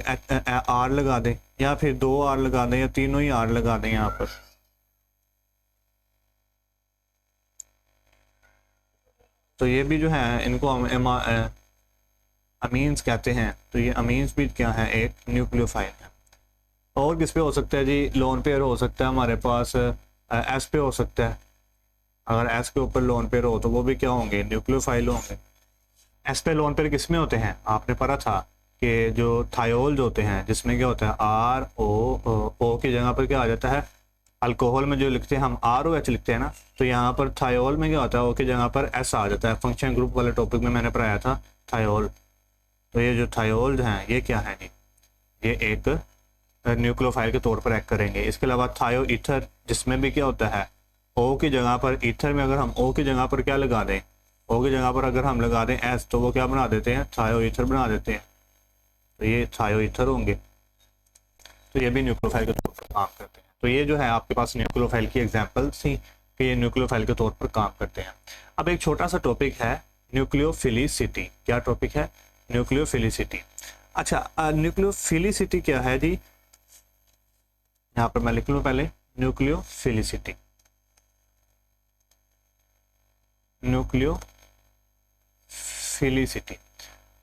R लगा दें, या फिर 2 R लगा दें, या तीनों ही R लगा दें यहाँ पर। तो ये भी जो है इनको हम अमीन्स कहते हैं। तो ये अमीन्स भी क्या है, एक न्यूक्लियोफाइल है। और किस पे हो सकता है जी, लोन पेयर हो सकता है हमारे पास S पे हो सकता है। अगर S के ऊपर लोन पेयर हो तो वो भी क्या होंगे, न्यूक्लियोफाइल होंगे। S पे लोन पेयर किस में होते हैं, आपने पढ़ा था कि जो थायोल जो होते हैं जिसमें क्या होता है RO की जगह पर क्या आ जाता है, अल्कोहल में जो लिखते हैं हम ROH लिखते हैं ना, तो यहाँ पर थायोल में क्या होता है, O की जगह पर S आ जाता है। फंक्शन ग्रुप वाले टॉपिक में मैंने पढ़ाया था थायोल। तो ये जो थायोल हैं ये क्या है जी, ये एक न्यूक्लियोफाइल के तौर पर एक्ट करेंगे। इसके अलावा थायो ईथर, जिसमें भी क्या होता है O की जगह पर, ईथर में अगर हम O की जगह पर क्या लगा दें, O की जगह पर अगर हम लगा दें S, तो वो क्या बना देते हैं, थायो ईथर बना देते हैं। तो ये थायो ईथर होंगे। तो ये भी न्यूक्लियोफाइल के तौर पर काम करते हैं। तो ये जो है आपके पास न्यूक्लियोफाइल की एग्जांपल्स थी कि ये न्यूक्लियोफाइल के तौर पर काम करते हैं। अब एक छोटा सा टॉपिक है न्यूक्लियोफिलिसिटी। क्या टॉपिक है, न्यूक्लियोफिलिसिटी। अच्छा, न्यूक्लियोफिलिसिटी क्या है जी, यहाँ पर मैं लिख लूँ पहले, न्यूक्लियोफिलिसिटी।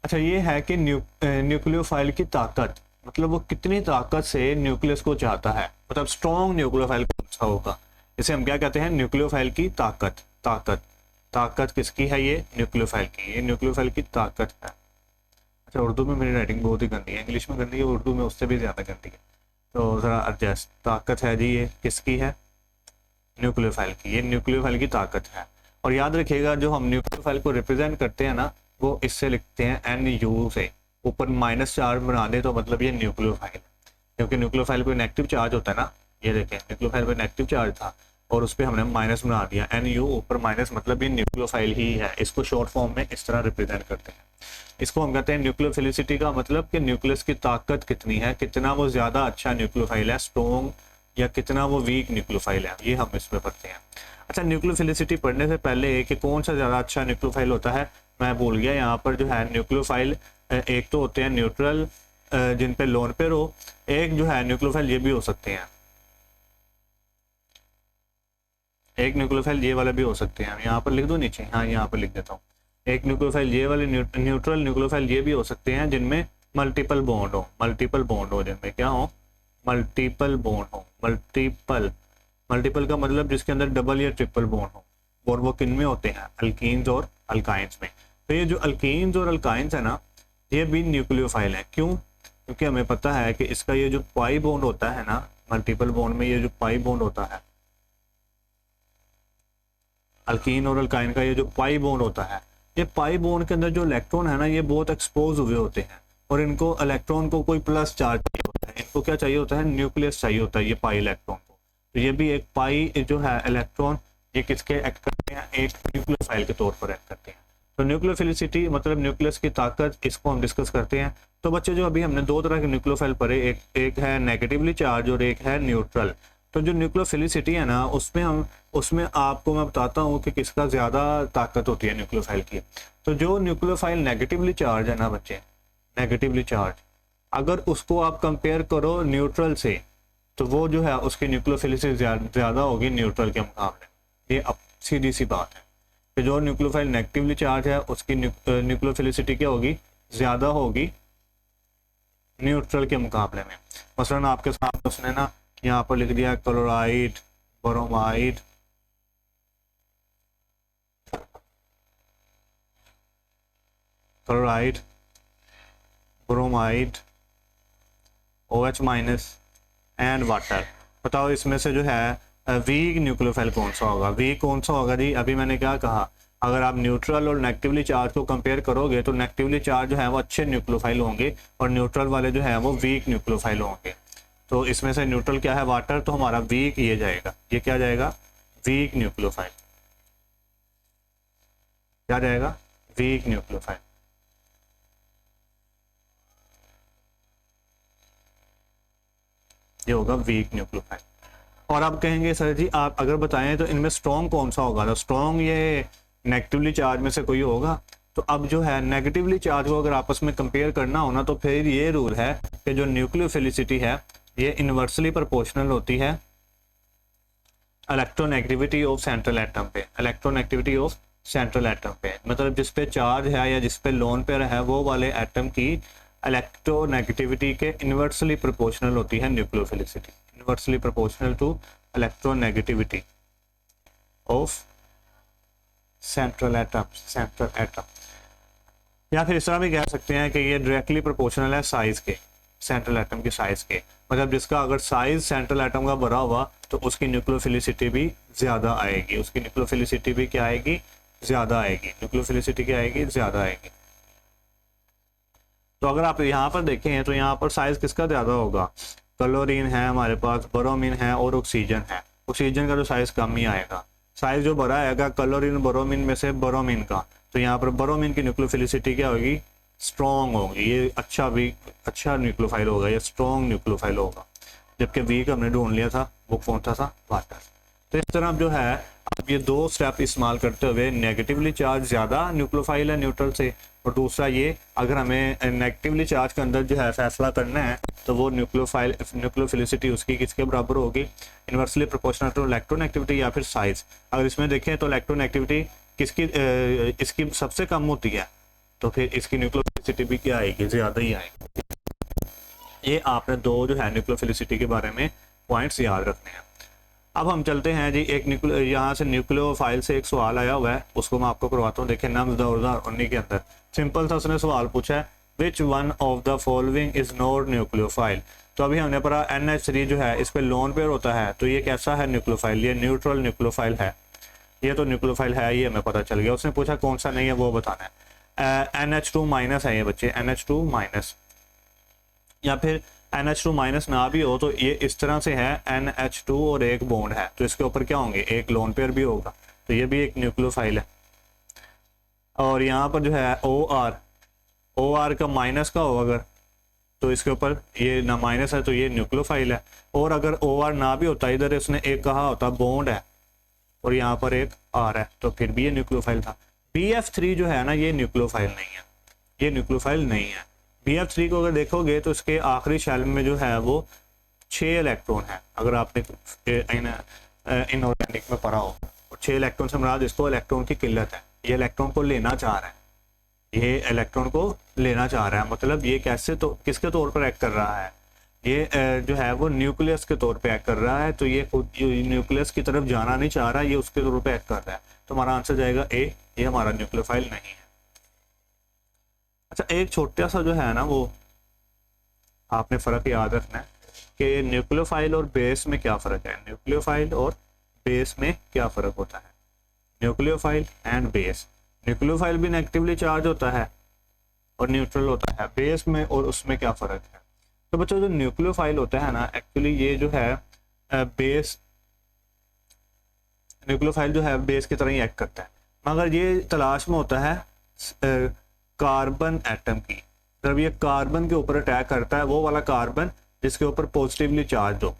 अच्छा, ये है कि न्यूक्लियोफाइल की ताकत, मतलब वो कितनी ताकत से न्यूक्लियस को चाहता है, मतलब स्ट्रॉन्ग न्यूक्लियोफाइल कौन सा होगा, इसे हम क्या कहते हैं, न्यूक्लियोफाइल की ताकत। ताकत किसकी है, ये न्यूक्लियोफाइल की, ये न्यूक्लियोफाइल की ताकत है। अच्छा, उर्दू में मेरी राइटिंग बहुत ही गंदी है, इंग्लिश में गंदी है, उर्दू में उससे भी ज़्यादा गंदी है, तो ज़रा एडजस्ट। ताकत है जी, ये किसकी है, न्यूक्लियोफाइल की, ये न्यूक्लियोफाइल की ताकत है। और याद रखिएगा जो हम न्यूक्लियोफाइल को रिप्रेजेंट करते हैं ना, वो इससे लिखते हैं NU से, ऊपर माइनस चार्ज बना दे तो मतलब ये न्यूक्लियोफाइल, क्योंकि न्यूक्लियोफाइल पे नेगेटिव चार्ज होता है ना। ये देखें, न्यूक्लियोफाइल पे नेगेटिव चार्ज था और उस पर हमने माइनस बना दिया, NU ऊपर माइनस, मतलब ये न्यूक्लियोफाइल ही है। इसको शॉर्ट फॉर्म में इस तरह रिप्रेजेंट करते हैं। इसको हम कहते हैं न्यूक्लियोफिलिसिटी का मतलब कि न्यूक्लियस की ताकत कितनी है, कितना वो ज़्यादा अच्छा न्यूक्लियोफाइल है, स्ट्रॉन्ग, या कितना वो वीक न्यूक्लियोफाइल है, ये हम इसमें पढ़ते हैं। अच्छा, न्यूक्लियोफिलिसिटी पढ़ने से पहले कि कौन सा ज़्यादा अच्छा न्यूक्लियोफाइल होता है मैं भूल गया। यहाँ पर जो है न्यूक्लियोफाइल एक तो होते हैं न्यूट्रल जिन पे लोन पेयर हो, एक जो है न्यूक्लियोफाइल ये भी हो सकते हैं, एक न्यूक्लियोफाइल ये वाले भी हो सकते हैं। यहाँ पर लिख दो नीचे, हाँ यहाँ पर लिख देता हूँ। एक न्यूक्लियोफाइल ये वाले न्यूट्रल न्यूक्लियोफाइल ये भी हो सकते हैं जिनमें मल्टीपल बॉन्ड हो, जिनमें क्या हो, मल्टीपल बॉन्ड हो। मल्टीपल का मतलब जिसके अंदर डबल या ट्रिपल बॉन्ड हो, और वो किन में होते हैं, अल्कीन्स और अल्काइंस में। तो ये जो अल्कीन्स और अल्काइंस है ना, ये भी न्यूक्लियोफाइल है। क्यों, क्योंकि हमें पता है कि इसका ये जो पाई बॉन्ड होता है ना, मल्टीपल बॉन्ड में ये जो पाई बॉन्ड होता है, अल्कीन और अल्काइन का ये जो पाई बॉन्ड होता है, ये पाई बॉन्ड के अंदर जो इलेक्ट्रॉन है ना, ये बहुत एक्सपोज हुए होते हैं, और इनको इलेक्ट्रॉन को कोई प्लस चार्ज चाहिए होता है, इनको क्या चाहिए होता है, न्यूक्लियस चाहिए होता है ये पाई इलेक्ट्रॉन को। तो ये भी एक पाई जो है इलेक्ट्रॉन, ये किसके एक्ट करते हैं, एक न्यूक्लियोफाइल के तौर पर एक्ट करते हैं। तो न्यूक्लियोफिलिसिटी मतलब न्यूक्लियस की ताकत, इसको हम डिस्कस करते हैं। तो बच्चे जो अभी हमने दो तरह के न्यूक्लियोफाइल पढ़े, एक है नेगेटिवली चार्ज और एक है न्यूट्रल। तो जो न्यूक्लियोफिलिसिटी है ना, उसमें आपको मैं बताता हूँ कि किसका ज़्यादा ताकत होती है न्यूक्लियोफाइल की। तो जो न्यूक्लियोफाइल नेगेटिवली चार्ज है ना बच्चे, नेगेटिवली चार्ज, अगर उसको आप कंपेयर करो न्यूट्रल से, तो वो जो है उसकी न्यूक्लियोफिलिसिटी ज़्यादा होगी न्यूट्रल के मुकाबले। ये अब सीधी सी बात है कि जो न्यूक्लियोफाइल नेगेटिवली चार्ज है उसकी न्यूक्लियोफिलिसिटी क्या होगी, ज़्यादा होगी न्यूट्रल के मुकाबले में। मसलन आपके सामने उसने ना यहाँ पर लिख दिया chloride, bromide, bromide, OH minus and water. बताओ इसमें से जो है वीक न्यूक्लियोफाइल कौन सा होगा? वीक कौन सा होगा जी? अभी मैंने क्या कहा, अगर आप न्यूट्रल और नेगेटिवली चार्ज को कंपेयर करोगे तो नेगेटिवली चार्ज जो है वो अच्छे न्यूक्लियोफाइल होंगे और न्यूट्रल वाले जो है वो वीक न्यूक्लियोफाइल होंगे। तो इसमें से न्यूट्रल क्या है? वाटर, तो हमारा वीक ये जाएगा। ये क्या जाएगा? Weak nucleophile. क्या जाएगा? Weak nucleophile. ये होगा वीक न्यूक्लियोफाइल। और आप कहेंगे सर जी आप अगर बताएं तो इनमें स्ट्रॉन्ग कौन सा होगा? तो स्ट्रॉन्ग ये नेगेटिवली चार्ज में से कोई होगा। तो अब जो है नेगेटिवली चार्ज को अगर आपस में कंपेयर करना हो ना, तो फिर ये रूल है कि जो न्यूक्लियोफिलिसिटी है ये इन्वर्सली प्रोपोर्शनल होती है इलेक्ट्रोनेगेटिविटी ऑफ सेंट्रल एटम पे। इलेक्ट्रोनेगेटिविटी ऑफ सेंट्रल एटम पे मतलब जिस पे चार्ज है या जिस पे लोन पेयर है वो वाले एटम की इलेक्ट्रोनेगेटिविटी के इन्वर्सली प्रोपोर्शनल होती है nucleophilicity. Inversely proportional to electronegativity of central atom. या फिर इस तरह भी कह सकते हैं कि ये डायरेक्टली प्रोपोर्शनल है साइज के, सेंट्रल एटम के साइज के। मतलब जिसका अगर साइज सेंट्रल एटम का बड़ा हुआ तो उसकी न्यूक्लियोफिलिसिटी भी ज़्यादा आएगी। उसकी न्यूक्लियोफिलिसिटी भी क्या आएगी? ज़्यादा आएगी। न्यूक्लियोफिलिसिटी क्या आएगी? ज़्यादा आएगी। तो अगर आप यहाँ पर देखें तो यहाँ पर साइज किसका ज़्यादा होगा? क्लोरीन है हमारे पास, ब्रोमीन है और ऑक्सीजन है। ऑक्सीजन का तो साइज कम ही आएगा। साइज जो बड़ा आएगा क्लोरीन ब्रोमीन में से ब्रोमीन का, तो यहाँ पर ब्रोमीन की न्यूक्लियोफिलिसिटी क्या होगी? स्ट्रॉन्ग होगी। ये अच्छा न्यूक्लियोफाइल होगा, ये स्ट्रॉन्ग न्यूक्लियोफाइल होगा। जबकि वीक हमने ढूंढ लिया था, वो कौन था? वाटर। तो इस तरह जो है आप ये दो स्टेप इस्तेमाल करते हुए नेगेटिवली चार्ज ज़्यादा न्यूक्लियोफाइल है न्यूट्रल से, और दूसरा ये अगर हमें नेगेटिवली चार्ज के अंदर जो है फैसला करना है तो वो न्यूक्लियोफिलिसिटी उसकी किसके बराबर होगी? इन्वर्सली प्रोपोर्शनल टू इलेक्ट्रोनेगेटिविटी या फिर साइज। अगर इसमें देखें तो इलेक्ट्रोनेगेटिविटी किसकी इसकी सबसे कम होती है, तो फिर इसकी न्यूक्लियोफिलिसिटी भी क्या आएगी? ज़्यादा ही आएगी। ये आपने दो जो है न्यूक्लियोफिलिसिटी के बारे में पॉइंट्स याद रखने हैं। अब हम चलते हैं जी, एक यहाँ से न्यूक्लियोफाइल से एक सवाल आया हुआ है, उसको मैं आपको करवाता हूँ। देखिए नम्स 2019 के अंदर सिंपल सा उसने सवाल पूछा है, which one of the following is not nucleophile. तो अभी हमने पढ़ा NH3 जो है इस पर लोन पेयर होता है, तो ये कैसा है न्यूक्लियोफाइल? ये न्यूट्रल न्यूक्लियोफाइल है। ये तो न्यूक्लियोफाइल है, ये हमें पता चल गया। उसने पूछा कौन सा नहीं है वो बताना है। NH2 माइनस है ये बच्चे, NH2 माइनस। या फिर NH2 माइनस ना भी हो तो ये इस तरह से है, NH2 और एक बॉन्ड है, तो इसके ऊपर क्या होंगे? एक लोन पेयर भी होगा, तो ये भी एक न्यूक्लियोफाइल है। और यहाँ पर जो है OR का माइनस का हो अगर, तो इसके ऊपर ये ना माइनस है तो ये न्यूक्लियोफाइल है। और अगर OR ना भी होता, इधर इसने एक कहा होता बॉन्ड है और यहाँ पर एक R है, तो फिर भी ये न्यूक्लियोफाइल था। BF3 जो है ना ये न्यूक्लियोफाइल नहीं है, ये न्यूक्लियोफाइल नहीं है। BF3 को अगर देखोगे तो इसके आखिरी शेल में जो है वो 6 इलेक्ट्रॉन है। अगर आपने इनऑर्गेनिक में पढ़ा हो, और 6 इलेक्ट्रॉन से मुराद इसको इलेक्ट्रॉन की किल्लत है। ये इलेक्ट्रॉन को लेना चाह रहा है, ये इलेक्ट्रॉन को लेना चाह रहा है। मतलब ये कैसे, तो किसके तौर पर एक्ट कर रहा है? ये जो है वो न्यूक्लियस के तौर पे एक्ट कर रहा है। तो ये खुद न्यूक्लियस की तरफ जाना नहीं चाह रहा, ये उसके तौर पे एक्ट कर रहा है। तो हमारा आंसर जाएगा ए, ये हमारा न्यूक्लियोफाइल नहीं है। अच्छा, एक छोटा सा जो है ना वो आपने फ़र्क याद रखना है कि न्यूक्लियोफाइल और बेस में क्या फ़र्क है। न्यूक्लियोफाइल और बेस में क्या फ़र्क होता है? Nucleophile and base. न्यूक्लियोफाइल भी नेगेटिवली चार्ज होता है और न्यूट्रल होता है। बेस में और उसमें क्या फ़र्क है? तो बच्चों जो न्यूक्लियोफाइल होता है ना, एक्चुअली ये जो है बेस, न्यूक्लियोफाइल जो है बेस की तरह ही एक्ट करता है, मगर ये तलाश में होता है कार्बन एटम की। जब ये कार्बन के ऊपर अटैक करता है, वो वाला कार्बन जिसके ऊपर पॉजिटिवली चार्ज हो,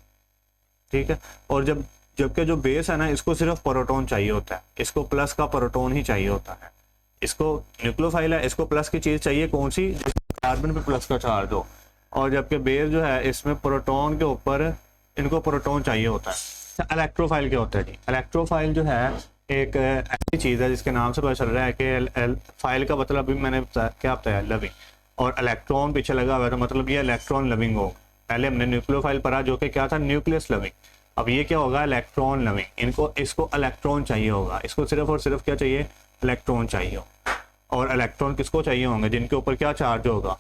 ठीक है। और जबकि जो बेस है ना, इसको सिर्फ प्रोटॉन चाहिए होता है, इसको प्लस का प्रोटॉन ही चाहिए होता है। इसको न्यूक्लियोफाइल है, इसको प्लस की चीज़ चाहिए, कौन सी? कार्बन पे प्लस का चार्ज हो। और जबकि बेस जो है इसमें प्रोटॉन के ऊपर इनको प्रोटॉन चाहिए होता है। इलेक्ट्रोफाइल क्या होता है जी? इलेक्ट्रोफाइल जो है एक ऐसी चीज़ है जिसके नाम से पता चल रहा है कि फाइल का मतलब अभी मैंने क्या बताया, लविंग, और इलेक्ट्रॉन पीछे लगा हुआ है, तो मतलब ये इलेक्ट्रॉन लविंग होगा। पहले हमने न्यूक्लियोफाइल पढ़ा जो कि क्या था, न्यूक्लियस लविंग। अब ये क्या होगा, इलेक्ट्रॉन लविंग। इसको इलेक्ट्रॉन चाहिए होगा, इसको सिर्फ और सिर्फ क्या चाहिए, इलेक्ट्रॉन चाहिए। और इलेक्ट्रॉन किसको चाहिए होंगे, जिनके ऊपर क्या चार्ज होगा,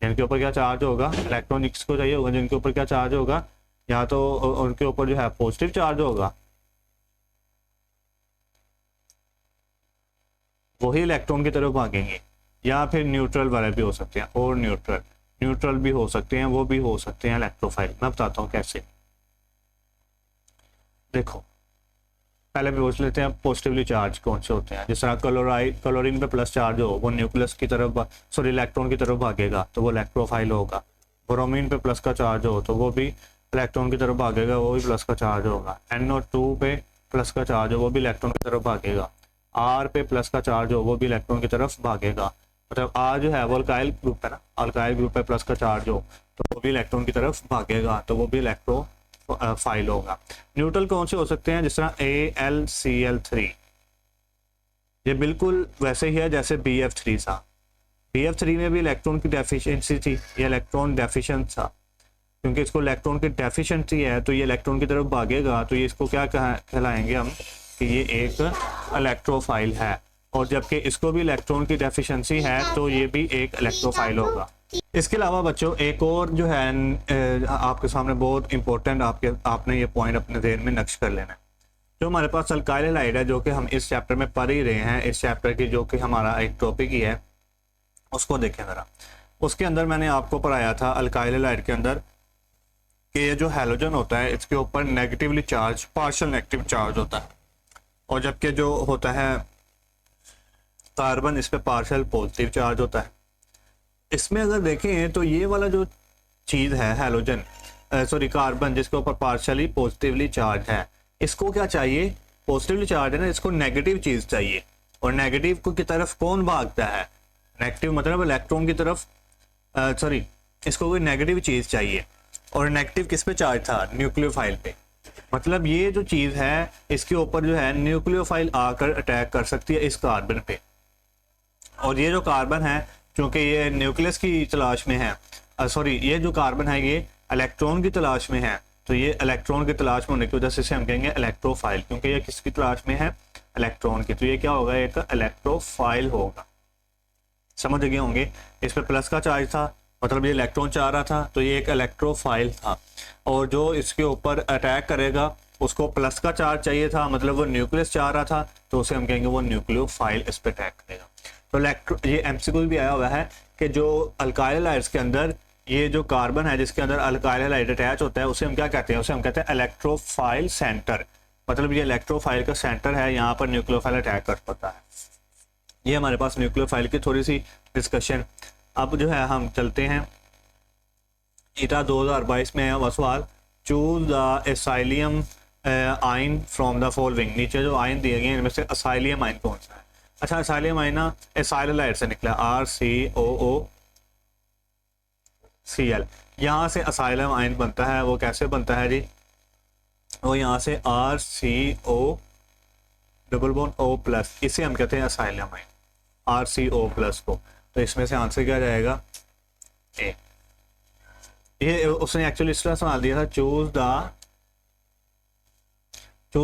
जिनके ऊपर क्या चार्ज होगा, इलेक्ट्रॉन किसको चाहिए होगा, जिनके ऊपर क्या चार्ज होगा, या तो उनके ऊपर जो है पॉजिटिव चार्ज होगा, वही इलेक्ट्रॉन की तरफ भागेंगे, या फिर न्यूट्रल वाले भी हो सकते हैं, और न्यूट्रल न्यूट्रल भी हो सकते हैं, वो भी हो सकते हैं इलेक्ट्रोफाइल। मैं बताता हूँ कैसे। देखो पहले भी पूछ लेते हैं पॉजिटिवली चार्ज कौन से होते हैं। जिस तरह क्लोरीन पे प्लस चार्ज हो, वो न्यूक्लियस की तरफ सॉरी इलेक्ट्रॉन की तरफ भागेगा, तो वो इलेक्ट्रोफाइल होगा। ब्रोमीन पे प्लस का चार्ज हो तो वो भी इलेक्ट्रॉन की तरफ भागेगा, वो भी प्लस का चार्ज होगा। NO2 पे प्लस का चार्ज हो, वो भी इलेक्ट्रॉन की तरफ भागेगा। R पे प्लस का चार्ज हो, वो भी इलेक्ट्रॉन की तरफ भागेगा। मतलब R जो है वो अल्काइल ग्रुप है ना, अल्काइल ग्रुप पे प्लस का चार्ज हो तो वो भी इलेक्ट्रॉन की तरफ भागेगा, तो वो भी इलेक्ट्रो फाइल होगा। न्यूट्रल कौन से हो सकते हैं, जिस तरह AlCl3, ये बिल्कुल वैसे ही है जैसे BF3 था। BF3 में भी इलेक्ट्रॉन की डेफिशिएंसी थी, ये इलेक्ट्रॉन डेफिशिएंट था। क्योंकि इसको इलेक्ट्रॉन की डेफिशिएंसी है तो ये इलेक्ट्रॉन की तरफ भागेगा, तो ये इसको क्या कहलाएंगे हम कि ये एक इलेक्ट्रोफाइल है। और जबकि इसको भी इलेक्ट्रॉन की डेफिशिएंसी है तो ये भी एक इलेक्ट्रोफाइल होगा। इसके अलावा बच्चों एक और जो है आपके सामने बहुत इंपॉर्टेंट आपने ये पॉइंट अपने ज़हन में नक्श कर लेना है। जो हमारे पास अल्काइल हैलाइड है, जो कि हम इस चैप्टर में पढ़ ही रहे हैं, इस चैप्टर की जो कि हमारा एक टॉपिक ही है, उसको देखें ज़रा। उसके अंदर मैंने आपको पढ़ाया था अल्काइल हैलाइड के अंदर कि ये जो हैलोजन होता है इसके ऊपर negatively charge, partial negative charge होता है, और जबकि जो होता है कार्बन, इस पे पार्शियल पॉजिटिव चार्ज होता है। इसमें अगर देखें तो ये वाला जो चीज़ है हैलोजन सॉरी कार्बन, जिसके ऊपर पार्शियली पॉजिटिवली चार्ज है, इसको क्या चाहिए, पॉजिटिवली चार्ज है ना, इसको नेगेटिव चीज़ चाहिए। और नेगेटिव को की तरफ कौन भागता है, नेगेटिव मतलब इलेक्ट्रॉन की तरफ, सॉरी इसको कोई नेगेटिव चीज़ चाहिए। और नेगेटिव किस पे चार्ज था, न्यूक्लियोफाइल पे। मतलब ये जो चीज़ है इसके ऊपर जो है न्यूक्लियोफाइल आकर अटैक कर सकती है इस कार्बन पे। और ये जो कार्बन है क्योंकि ये न्यूक्लियस की तलाश में है, सॉरी ये जो कार्बन है ये इलेक्ट्रॉन की तलाश में है, तो ये इलेक्ट्रॉन की तलाश में होने की वजह से हम कहेंगे इलेक्ट्रोफाइल, क्योंकि ये किसकी तलाश में है, इलेक्ट्रॉन की। तो ये क्या होगा, एक इलेक्ट्रोफाइल होगा। समझ गए होंगे। इस पर प्लस का चार्ज था, मतलब ये इलेक्ट्रॉन चाह रहा था, तो ये एक इलेक्ट्रोफाइल था। और जो इसके ऊपर अटैक करेगा उसको प्लस का चार्ज चाहिए था, मतलब वो न्यूक्लियस चाह रहा था, तो उसे हम कहेंगे वो न्यूक्लियोफाइल इस पर अटैक करेगा। तो ये MCQ भी आया हुआ है कि जो अल्काइल हैलाइड्स के अंदर ये जो कार्बन है जिसके अंदर अल्काइल हैलाइड अटैच होता है, उसे हम क्या कहते हैं, उसे हम कहते हैं इलेक्ट्रोफाइल सेंटर। मतलब ये इलेक्ट्रोफाइल का सेंटर है, यहाँ पर न्यूक्लियोफाइल अटैक कर पाता है। ये हमारे पास न्यूक्लियोफाइल की थोड़ी सी डिस्कशन। अब जो है हम चलते हैं ईटा 2022 में है वह सवाल, चूज द एसाइलियम आइन फ्रॉम द फॉलोइंग। नीचे जो आइन दिए गए हैं इनमें से असाइलियम आइन कौन सा है। अच्छा असाइलियम आइन ना एसाइल हैलाइड से निकला, RCOOCl। यहाँ से असाइलम आइन बनता है, वो कैसे बनता है जी, वो यहाँ से RCO डबल बॉन्ड O+, इसे हम कहते हैं असाइलम आइन, RCO+ को। तो इसमें से आंसर क्या जाएगा, ए। ये उसने एक्चुअली इस तरह सवाल दिया था, choose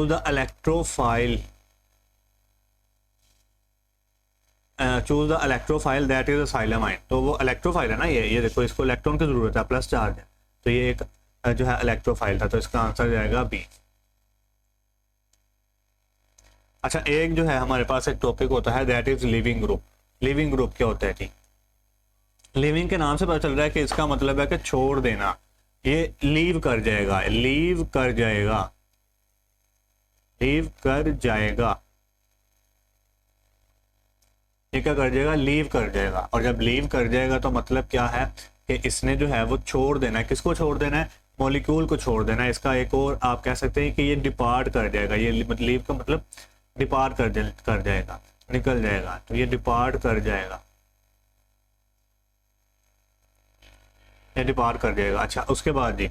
the electrophile, choose the electrophile that is asylum आइन। तो वो इलेक्ट्रोफाइल है ना, ये देखो इसको इलेक्ट्रॉन की जरूरत है, प्लस चार्ज है, तो ये एक जो है इलेक्ट्रोफाइल था, तो इसका आंसर जाएगा बी। अच्छा एक जो है हमारे पास एक टॉपिक होता है that is leaving group. Leaving group क्या होता है जी, लिविंग के नाम से पता चल रहा है कि इसका मतलब है कि छोड़ देना, ये लीव कर जाएगा, लीव कर जाएगा, लीव कर जाएगा, ये क्या कर जाएगा, लीव कर जाएगा। और जब लीव कर जाएगा तो मतलब क्या है कि इसने जो है वो छोड़ देना है, किसको छोड़ देना है, मॉलिक्यूल को छोड़ देना है। इसका एक और आप कह सकते हैं कि ये डिपार्ट कर जाएगा, ये लीव का मतलब डिपार्ट कर जाएगा, निकल जाएगा, तो ये डिपार्ट कर जाएगा, ये डिपार्ट कर जाएगा। अच्छा उसके बाद जी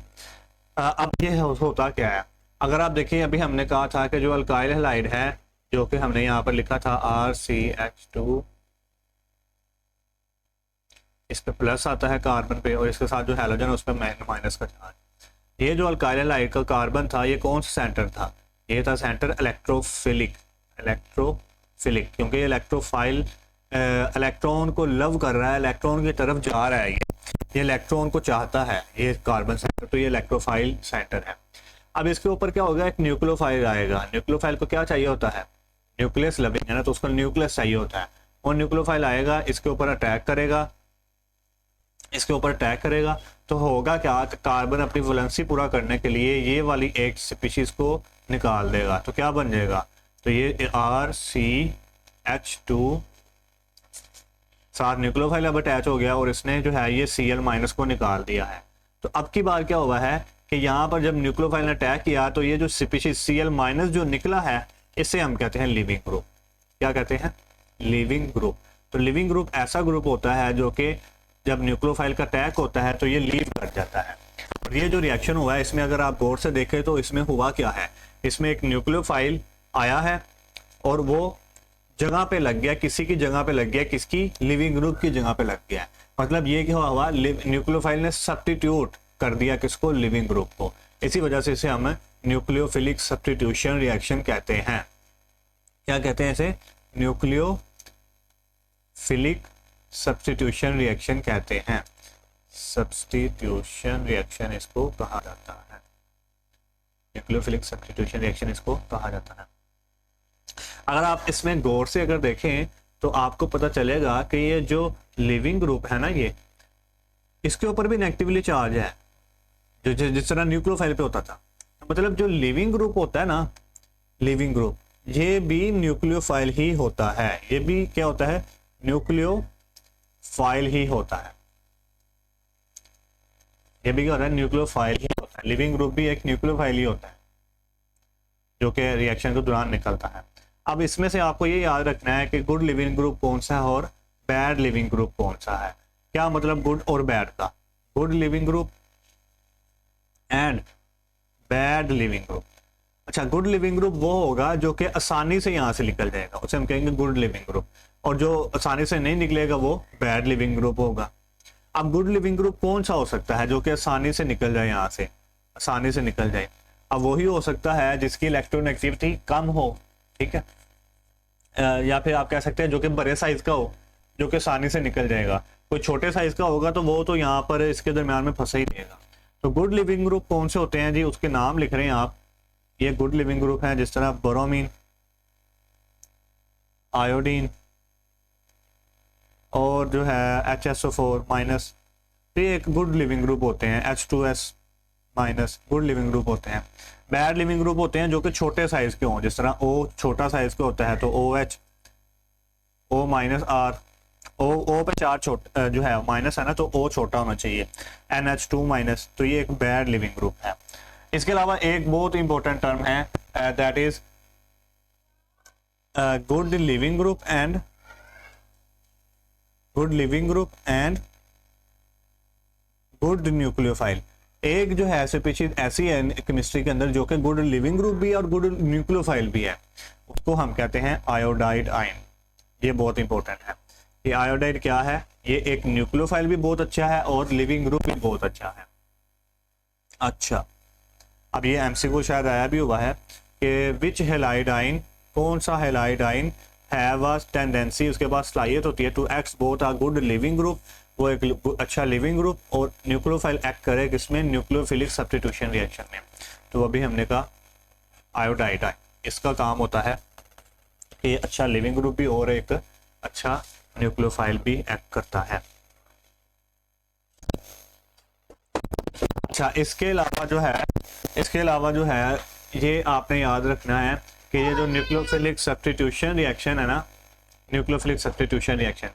अब ये होता क्या है, अगर आप देखिए अभी हमने कहा था कि जो अल्काइल हैलाइड है, जो कि हमने यहाँ पर लिखा था RCH2, इस पे प्लस आता है कार्बन पे, और इसके साथ जो हैलोजन है उस पर माइनस का चार्ज। ये जो अल्काइल हैलाइड का कार्बन था ये कौन सा सेंटर था, ये था सेंटर इलेक्ट्रोफिलिक, क्योंकि ये इलेक्ट्रोफाइल इलेक्ट्रॉन को लव कर रहा है, इलेक्ट्रॉन की तरफ जा रहा है ये, ये इलेक्ट्रॉन को चाहता है, ये कार्बन सेंटर, तो ये इलेक्ट्रोफाइल सेंटर है। अब इसके ऊपर क्या होगा, एक न्यूक्लियोफाइल आएगा। न्यूक्लियोफाइल को क्या चाहिए होता है, न्यूक्लियस लविंग है ना, तो उसको न्यूक्लियस चाहिए होता है। और न्यूक्लियोफाइल आएगा, इसके ऊपर अटैक करेगा, इसके ऊपर अटैक करेगा, तो होगा क्या, कार्बन अपनी वैलेंसी पूरा करने के लिए ये वाली एक स्पीशीज को निकाल देगा। तो क्या बन जाएगा, तो ये RCH2 साथ न्यूक्लियोफाइल अब अटैच हो गया और इसने जो है ये Cl- को निकाल दिया है। तो अब की बार क्या हुआ है कि यहाँ पर जब न्यूक्लियोफाइल ने अटैक किया तो ये जो स्पीशीज Cl- जो निकला है, इसे हम कहते हैं लिविंग ग्रुप। क्या कहते हैं, लिविंग ग्रुप। तो लिविंग ग्रुप ऐसा ग्रुप होता है जो कि जब न्यूक्लियोफाइल का अटैक होता है तो ये लीव कर जाता है। और ये जो रिएक्शन हुआ है इसमें अगर आप गौर से देखें तो इसमें हुआ क्या है, इसमें एक न्यूक्लियोफाइल आया है और वो जगह पे लग गया, किसी की जगह पे लग गया, किसकी, लिविंग ग्रुप की जगह पे लग गया। मतलब ये क्या हुआ, न्यूक्लियोफाइल ने सब्स्टिट्यूट कर दिया किसको, लिविंग ग्रुप को। इसी वजह से इसे हम न्यूक्लियोफिलिक सब्स्टिट्यूशन रिएक्शन कहते हैं। क्या कहते हैं इसे, न्यूक्लियोफिलिक सब्स्टिट्यूशन रिएक्शन कहते हैं। सब्स्टिट्यूशन रिएक्शन इसको कहा जाता है, न्यूक्लियोफिलिक सब्स्टिट्यूशन रिएक्शन इसको कहा जाता है। अगर आप इसमें गौर से अगर देखें तो आपको पता चलेगा कि ये जो लिविंग ग्रुप है ना, ये इसके ऊपर भी नेगेटिवली चार्ज है, जो जिस तरह न्यूक्लियोफाइल पे होता था। मतलब जो लिविंग ग्रुप होता है ना, लिविंग ग्रुप, ये भी न्यूक्लियोफाइल ही होता है। ये भी क्या होता है, न्यूक्लियोफाइल ही होता है। ये भी क्या होता है, न्यूक्लियोफाइल ही होता है। लिविंग ग्रुप भी एक न्यूक्लियोफाइल ही होता है जो कि रिएक्शन के दौरान निकलता है। अब इसमें से आपको ये याद रखना है कि गुड लिविंग ग्रुप कौन सा है और बैड लिविंग ग्रुप कौन सा है। क्या मतलब गुड और बैड का, good leaving group and bad leaving group. अच्छा, गुड लिविंग ग्रुप वो होगा जो कि आसानी से यहाँ से निकल जाएगा, उसे हम कहेंगे गुड लिविंग ग्रुप। और जो आसानी से नहीं निकलेगा वो बैड लिविंग ग्रुप होगा। अब गुड लिविंग ग्रुप कौन सा हो सकता है जो कि आसानी से निकल जाए, यहाँ से आसानी से निकल जाए। अब वही हो सकता है जिसकी इलेक्ट्रोनेगेटिविटी कम हो, ठीक है, या फिर आप कह सकते हैं जो कि बड़े साइज का हो, जो कि आसानी से निकल जाएगा। कोई छोटे साइज का होगा तो वो तो यहाँ पर इसके दरम्यान में फंसा ही रहेगा। तो गुड लिविंग ग्रुप कौन से होते हैं जी, उसके नाम लिख रहे हैं आप। ये गुड लिविंग ग्रुप है जिस तरह बोरोमीन, आयोडीन और जो है HSO4-, तो ये एक गुड लिविंग ग्रुप होते हैं। H2S- गुड लिविंग ग्रुप होते हैं। बैड लिविंग ग्रुप होते हैं जो कि छोटे साइज के हों, जिस तरह O छोटा साइज का होता है तो OH, O-R, O पे चार छोटा जो है माइनस है ना, तो O छोटा होना चाहिए। NH2-, तो ये एक बैड लिविंग ग्रुप है। इसके अलावा एक बहुत इंपॉर्टेंट टर्म है, that is good leaving group and good nucleophile. एक जो है स्पीशीज ऐसी है केमिस्ट्री के अंदर जो कि गुड लिविंग ग्रुप भी है और गुड न्यूक्लियोफाइल भी है, उसको हम कहते हैं आयोडाइड आयन। ये बहुत इंपॉर्टेंट है। ये आयोडाइड क्या है, ये एक न्यूक्लियोफाइल भी बहुत अच्छा है और लिविंग ग्रुप भी बहुत अच्छा है। अच्छा, अब ये एमसीक्यू शायद आया भी हुआ है कि विच हैलाइड आयन, कौन सा halide ion have a tendency, उसके पास सलाहियत होती है to act both a good leaving group, वो एक अच्छा लिविंग ग्रुप, और न्यूक्लियोफाइल एक्ट करे किसमें, न्यूक्लियोफिलिक सब्स्टिट्यूशन रिएक्शन में। तो अभी हमने कहा आयोडाइड आयन, इसका काम होता है कि अच्छा लिविंग ग्रुप भी और एक अच्छा न्यूक्लियोफाइल भी एक्ट करता है। अच्छा, इसके अलावा जो है ये आपने याद रखना है कि ये जो न्यूक्लियोफिलिक सब्स्टिट्यूशन रिएक्शन है ना, न्यूक्लियोफिलिक सब्स्टिट्यूशन रिएक्शन,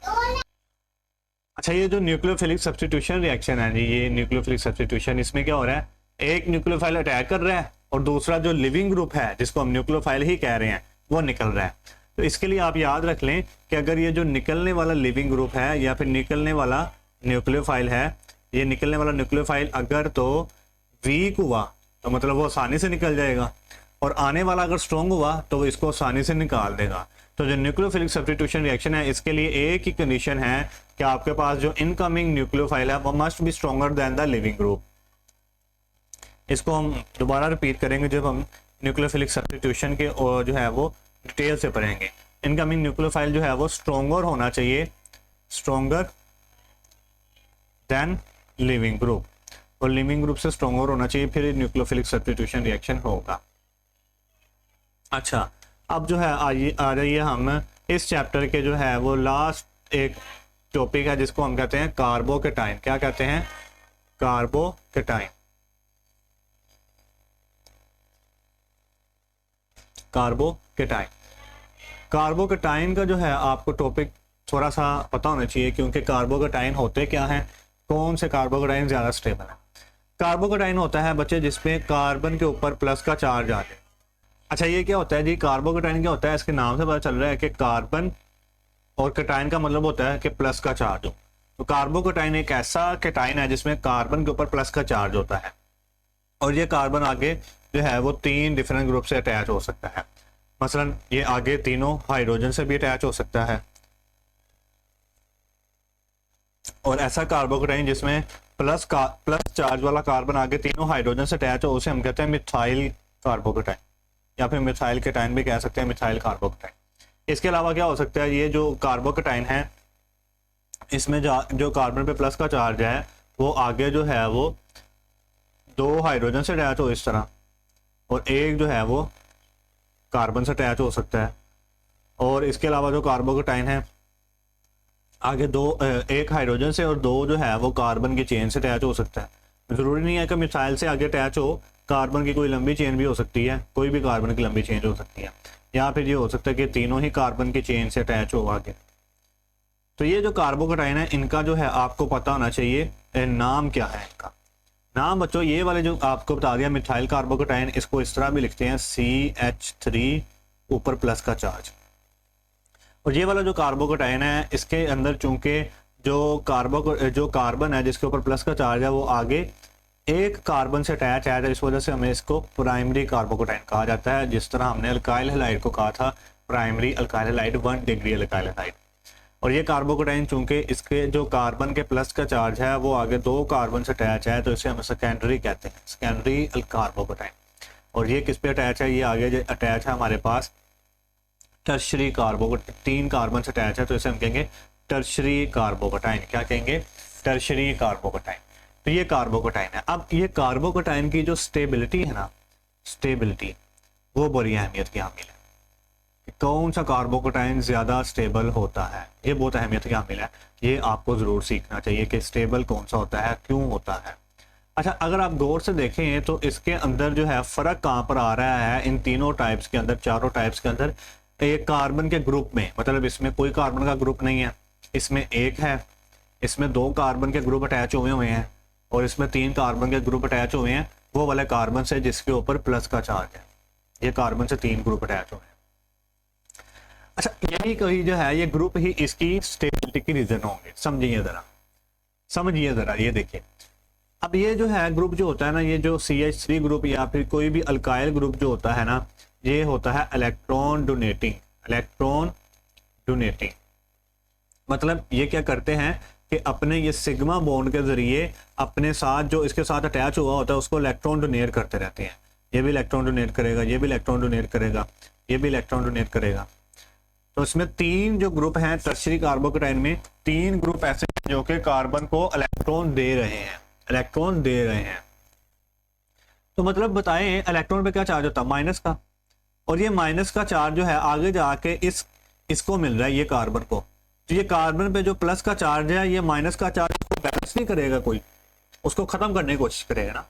अच्छा ये जो न्यूक्लियोफिलिक सब्स्टिट्यूशन रिएक्शन है जी, ये न्यूक्लियोफिलिक सब्स्टिट्यूशन, इसमें क्या हो रहा है, एक न्यूक्लियोफाइल अटैक कर रहा है और दूसरा जो लिविंग ग्रुप है जिसको हम न्यूक्लियोफाइल ही कह रहे हैं वो निकल रहा है। तो इसके लिए आप याद रख लें कि अगर ये जो निकलने वाला लिविंग ग्रुप है या फिर निकलने वाला न्यूक्लियोफाइल है, ये निकलने वाला न्यूक्लियोफाइल अगर तो वीक हुआ तो मतलब वो आसानी से निकल जाएगा, और आने वाला अगर स्ट्रॉन्ग हुआ तो इसको आसानी से निकाल देगा। तो जो न्यूक्लियोफिलिक सब्स्टिट्यूशन रिएक्शन है, इसके लिए एक ही कंडीशन है कि आपके पास जो इनकमिंग न्यूक्लियोफाइल है वो must be stronger than the leaving group. इसको हम दोबारा रिपीट करेंगे जब हम न्यूक्लियोफिलिक सब्स्टिट्यूशन के जो है वो डिटेल से पढ़ेंगे। इनकमिंग न्यूक्लियोफाइल जो है वो स्ट्रॉन्गर होना चाहिए, स्ट्रॉन्गर देन लिविंग ग्रुप, और लिविंग ग्रुप से स्ट्रॉन्गर होना चाहिए, फिर न्यूक्लियोफिलिक सब्स्टिट्यूशन रिएक्शन होगा। अच्छा, अब जो है आ जाइए हम इस चैप्टर के जो है वो लास्ट एक टॉपिक है जिसको हम कहते हैं कार्बोकेटाइन। क्या कहते हैं? कार्बोकेटाइन। कार्बोकेटाइन, कार्बोकेटाइन का जो है आपको टॉपिक थोड़ा सा पता होना चाहिए, क्योंकि कार्बोकेटाइन होते क्या हैं, कौन से कार्बोकेटाइन ज़्यादा स्टेबल है। कार्बोकेटाइन होता है बच्चे जिसमें कार्बन के ऊपर प्लस का चार्ज आ जाए। अच्छा, ये क्या होता है जी? कार्बोकेटाइन क्या होता है? इसके नाम से पता चल रहा है कि कार्बन और केटाइन का मतलब होता है कि प्लस का चार्ज हो। तो कार्बोकेटाइन एक ऐसा केटाइन है जिसमें कार्बन के ऊपर प्लस का चार्ज होता है, और ये कार्बन आगे जो है वो 3 डिफरेंट ग्रुप से अटैच हो सकता है। मसलन ये आगे तीनों हाइड्रोजन से भी अटैच हो सकता है, और ऐसा कार्बोकेटाइन जिसमें प्लस चार्ज वाला कार्बन आगे तीनों हाइड्रोजन से अटैच हो, उसे हम कहते हैं मिथाइल कार्बोकेटाइन, या फिर मिथाइल केटाइन भी कह सकते हैं, मिथाइल कार्बोकेटाइन। इसके अलावा क्या हो सकता है? ये जो कार्बोकेटाइन है इसमें जो कार्बन पे प्लस का चार्ज है वो आगे जो है वो 2 हाइड्रोजन से अटैच हो इस तरह, और एक जो है वो कार्बन से अटैच हो सकता है। और इसके अलावा जो कार्बोकेटाइन है आगे एक हाइड्रोजन से और 2 जो है वो कार्बन की चेन से अटैच हो सकता है। ज़रूरी नहीं है कि मिथाइल से आगे अटैच हो, कार्बन की कोई लंबी चेन भी हो सकती है, कोई भी कार्बन की लंबी चेन हो सकती है, या फिर ये हो सकता है कि तीनों ही कार्बन की चेन से अटैच हो आगे। तो ये जो कार्बोकेटाइन है इनका जो है आपको पता होना चाहिए नाम क्या है इनका। नाम बच्चों ये वाले जो आपको बता दिया मिथाइल कार्बोकेटाइन, इसको इस तरह भी लिखते हैं CH3 ऊपर प्लस का चार्ज। और ये वाला जो कार्बोकेटाइन है इसके अंदर चूंकि जो कार्बन है जिसके ऊपर प्लस का चार्ज है वो आगे एक कार्बन से अटैच है, तो इस वजह से हमें इसको प्राइमरी कार्बोकेटाइन कहा जाता है। जिस तरह हमने अल्काइल हैलाइड को कहा था primary alkyl halide, 1 degree alkyl halide. और ये कार्बोकेटाइन चूंकि इसके जो कार्बन के प्लस का चार्ज है वो आगे 2 कार्बन से अटैच है, तो इसे हम सेकेंडरी कहते हैं, सेकेंडरी कार्बोकेटाइन। और ये किस पे अटैच है? ये आगे जो अटैच है हमारे पास टर्शरी कार्बोकेटाइन, 3 कार्बन से अटैच है, तो इसे हम कहेंगे टर्शरी कार्बोकेटाइन। क्या कहेंगे? Tertiary carbocation. तो ये कार्बोकेटाइन है। अब ये कार्बोकेटाइन की जो स्टेबिलिटी है ना, स्टेबिलिटी वो बड़ी अहमियत की हामिल है। कौन सा कार्बोकेटाइन ज्यादा स्टेबल होता है, ये बहुत अहमियत की हामिल है। ये आपको जरूर सीखना चाहिए कि स्टेबल कौन सा होता है, क्यों होता है। अच्छा, अगर आप गौर से देखें तो इसके अंदर जो है फर्क कहाँ पर आ रहा है इन तीनों टाइप्स के अंदर, चारों टाइप्स के अंदर? एक कार्बन के ग्रुप में, मतलब इसमें कोई कार्बन का ग्रुप नहीं है, इसमें एक है, इसमें 2 कार्बन के ग्रुप अटैच हुए हैं, और इसमें 3 कार्बन के ग्रुप अटैच हुए हैं वो वाले कार्बन से जिसके ऊपर प्लस का चार्ज है। ये कार्बन से 3 ग्रुप अटैच हुए हैं। अच्छा, यही कोई जो है ये ग्रुप ही इसकी स्टेबिलिटी की रीजन होंगे। समझिए जरा, ये देखिए। अब ये जो है ग्रुप जो होता है ना, ये जो CH3 ग्रुप या फिर कोई भी अल्काइल ग्रुप जो होता है ना, ये होता है इलेक्ट्रॉन डोनेटिंग। मतलब ये क्या करते हैं कि अपने ये सिग्मा बॉन्ड के जरिए अपने साथ जो इसके साथ अटैच हुआ होता है उसको इलेक्ट्रॉन डोनेट करते रहते हैं। ये भी इलेक्ट्रॉन डोनेट करेगा, ये भी इलेक्ट्रॉन डोनेट करेगा, ये भी इलेक्ट्रॉन डोनेट करेगा। तो इसमें 3 जो ग्रुप हैं टर्शरी कार्बोकेटाइन में, 3 ग्रुप ऐसे हैं जो कि कार्बन को इलेक्ट्रॉन दे रहे हैं। तो मतलब बताएं इलेक्ट्रॉन पे क्या चार्ज होता है? माइनस का। और ये माइनस का चार्ज जो है आगे जाके इसको मिल रहा है, ये कार्बन को। तो ये कार्बन पे जो प्लस का चार्ज है, ये माइनस का चार्ज को बैलेंस नहीं करेगा, कोई उसको खत्म करने की कोशिश करेगा ना।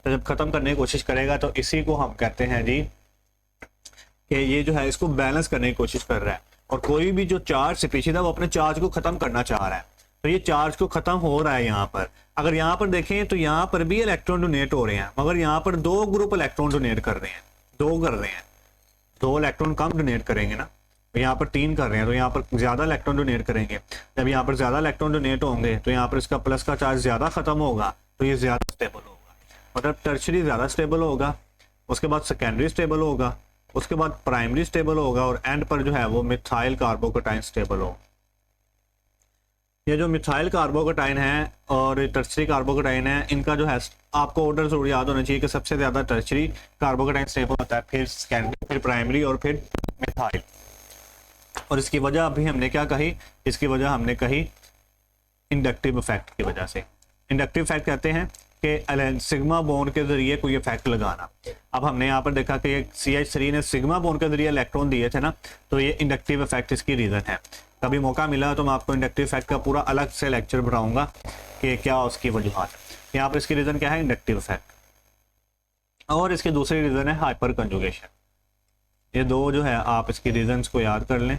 तो जब खत्म करने की कोशिश करेगा तो इसी को हम कहते हैं जी कि ये जो है इसको बैलेंस करने की कोशिश कर रहा है। और कोई भी जो चार्ज से पीछे था वो अपने चार्ज को खत्म करना चाह रहा है, तो ये चार्ज को खत्म हो रहा है यहाँ पर। अगर यहाँ पर देखें तो यहाँ पर भी इलेक्ट्रॉन डोनेट हो रहे हैं, मगर यहाँ पर 2 ग्रुप इलेक्ट्रॉन डोनेट कर रहे हैं, 2 कर रहे हैं, 2 इलेक्ट्रॉन कम डोनेट करेंगे ना। तो यहाँ पर 3 कर रहे हैं, तो यहाँ पर ज्यादा इलेक्ट्रॉन डोनेट करेंगे। जब यहाँ पर ज्यादा इलेक्ट्रॉन डोनेट होंगे तो यहाँ पर इसका प्लस का चार्ज ज्यादा खत्म होगा, तो ये ज्यादा स्टेबल होगा। मतलब टर्शरी ज्यादा स्टेबल होगा, उसके बाद सेकेंडरी स्टेबल होगा, उसके बाद प्राइमरी स्टेबल होगा, और एंड पर जो है वो मिथाइल कार्बोकेटाइन स्टेबल होगा। ये जो मिथाइल कार्बोकेटाइन है और टर्शरी कार्बोकेटाइन है, इनका जो है आपको ऑर्डर जरूर याद होना चाहिए कि सबसे ज्यादा टर्शरी कार्बोकेटाइन स्टेबल होता है, फिर सेकेंडरी, फिर प्राइमरी और फिर मिथाइल। और इसकी वजह अभी हमने क्या कही? इसकी वजह हमने कही इंडक्टिव इफेक्ट की वजह से। इंडक्टिव इफेक्ट कहते हैं कि सिग्मा बॉन्ड के जरिए कोई इफेक्ट लगाना। अब हमने यहाँ पर देखा कि CH3 ने सिग्मा बॉन्ड के जरिए इलेक्ट्रॉन दिए थे ना, तो ये इंडक्टिव इफेक्ट इसकी रीज़न है। कभी मौका मिला तो मैं आपको इंडक्टिव इफेक्ट का पूरा अलग से लेक्चर बनाऊंगा कि क्या उसकी वजूहत है। यहाँ पर इसकी रीज़न क्या है, इंडक्टिव इफेक्ट, और इसकी दूसरी रीज़न है हाइपर कंजुगेशन। ये दो जो है आप इसकी रीजंस को याद कर लें।